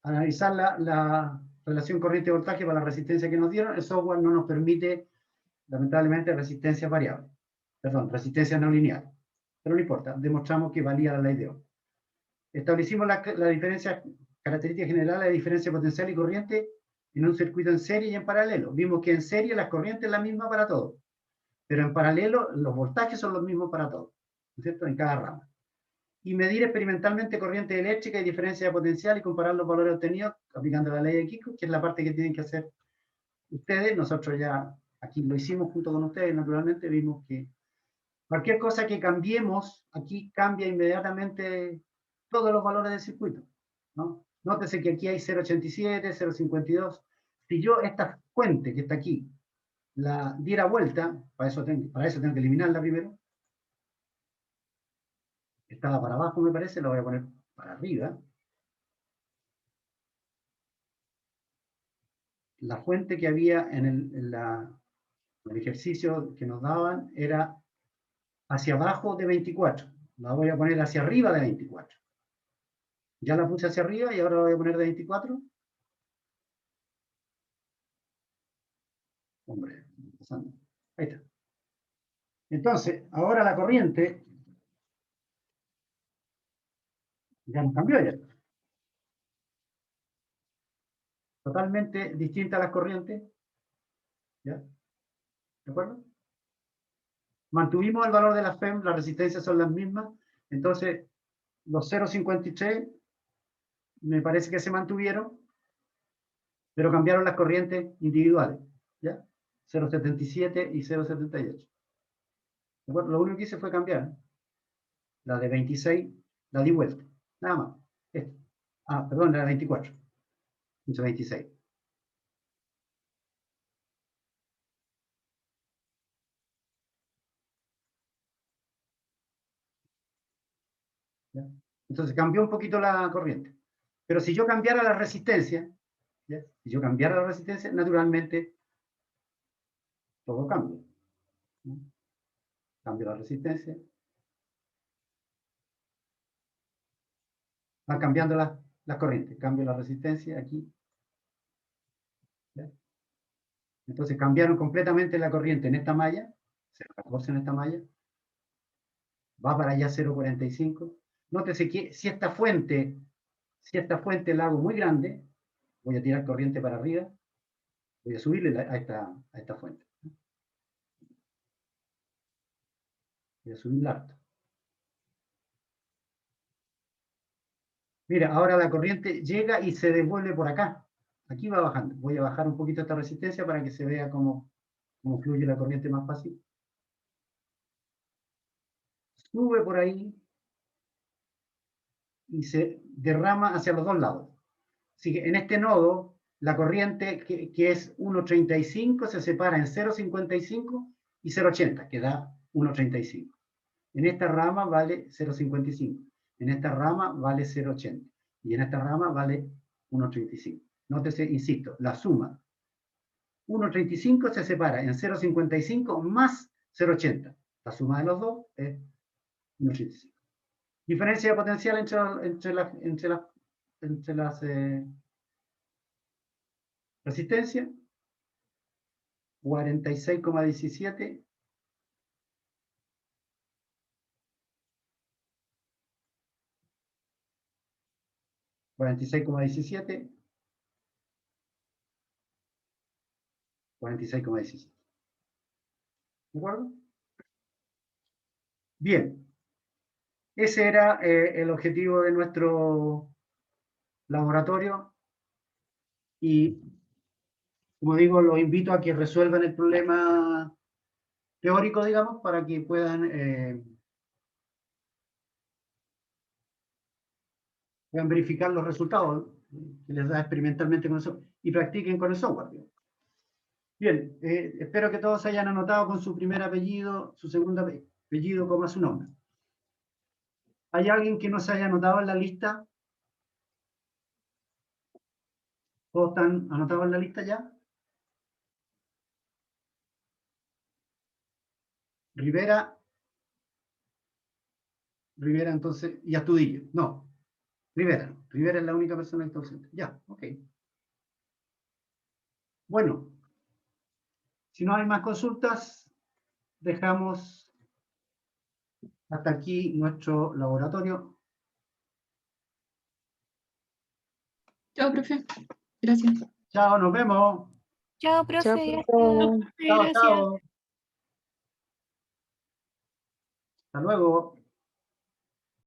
analizar la relación corriente-voltaje para la resistencia que nos dieron. El software no nos permite, lamentablemente, resistencia variable. Perdón, resistencia no lineal. Pero no importa, demostramos que valía la ley de Ohm. Establecimos la diferencia, característica general de diferencia potencial y corriente en un circuito en serie y en paralelo. Vimos que en serie las corrientes es la misma para todos, pero en paralelo los voltajes son los mismos para todos, ¿no es cierto?, en cada rama. Y medir experimentalmente corriente eléctrica y diferencia de potencial y comparar los valores obtenidos aplicando la ley de Kirchhoff, que es la parte que tienen que hacer ustedes. Nosotros ya aquí lo hicimos junto con ustedes, naturalmente. Vimos que cualquier cosa que cambiemos aquí cambia inmediatamente todos los valores del circuito, ¿no? Nótese que aquí hay 0,87, 0,52. Si yo esta fuente que está aquí la diera vuelta, para eso tengo que eliminarla primero. Estaba para abajo, me parece, la voy a poner para arriba. La fuente que había en el ejercicio que nos daban era hacia abajo de 24. La voy a poner hacia arriba de 24. Ya la puse hacia arriba y ahora la voy a poner de 24. Hombre, pasando. Ahí está. Entonces, ahora la corriente ya nos cambió ya. Totalmente distinta a las corrientes. ¿Ya? ¿De acuerdo? Mantuvimos el valor de la FEM, las resistencias son las mismas. Entonces, los 0,53 me parece que se mantuvieron, pero cambiaron las corrientes individuales. ¿Ya? 0,77 y 0,78. ¿De acuerdo? Lo único que hice fue cambiar. La de 26 la di vuelta. Nada más. Esta. Ah, perdón, la de 24. 26. ¿Ya? Entonces cambió un poquito la corriente. Pero si yo cambiara la resistencia, ¿ya? Si yo cambiara la resistencia, naturalmente todo cambia. ¿No? Cambio la resistencia. Van cambiando las corrientes. Cambio la resistencia aquí. ¿Ya? Entonces cambiaron completamente la corriente en esta malla, 0,14 en esta malla. Va para allá 0,45. Nótese que si esta fuente la hago muy grande, voy a tirar corriente para arriba, voy a subirle a esta fuente. Voy a subirla harto. Mira, ahora la corriente llega y se devuelve por acá. Aquí va bajando. Voy a bajar un poquito esta resistencia para que se vea cómo fluye la corriente más fácil. Sube por ahí y se derrama hacia los dos lados. Así que en este nodo, la corriente que es 1,35 se separa en 0,55 y 0,80, que da 1,35. En esta rama vale 0,55. En esta rama vale 0,80. Y en esta rama vale 1,35. Nótese, insisto, la suma. 1,35 se separa en 0,55 más 0,80. La suma de los dos es 1,85. Diferencia de potencial entre las resistencias. 46,17. 46,17. 46,17. ¿De acuerdo? Bien. Ese era el objetivo de nuestro laboratorio. Y, como digo, los invito a que resuelvan el problema teórico, digamos, para que puedan verificar los resultados que les da experimentalmente con eso y practiquen con el software. Bien, espero que todos hayan anotado con su primer apellido, su segundo apellido, como su nombre. ¿Hay alguien que no se haya anotado en la lista? ¿Todos están anotados en la lista ya? Rivera, entonces, y Astudillo. No, Rivera es la única persona que está ausente. Ya, ok. Bueno, si no hay más consultas, dejamos hasta aquí nuestro laboratorio. Chao, profe. Gracias. Chao, nos vemos. Chao, profe. Chao, gracias. profe. Chao, Gracias. chao. Hasta luego.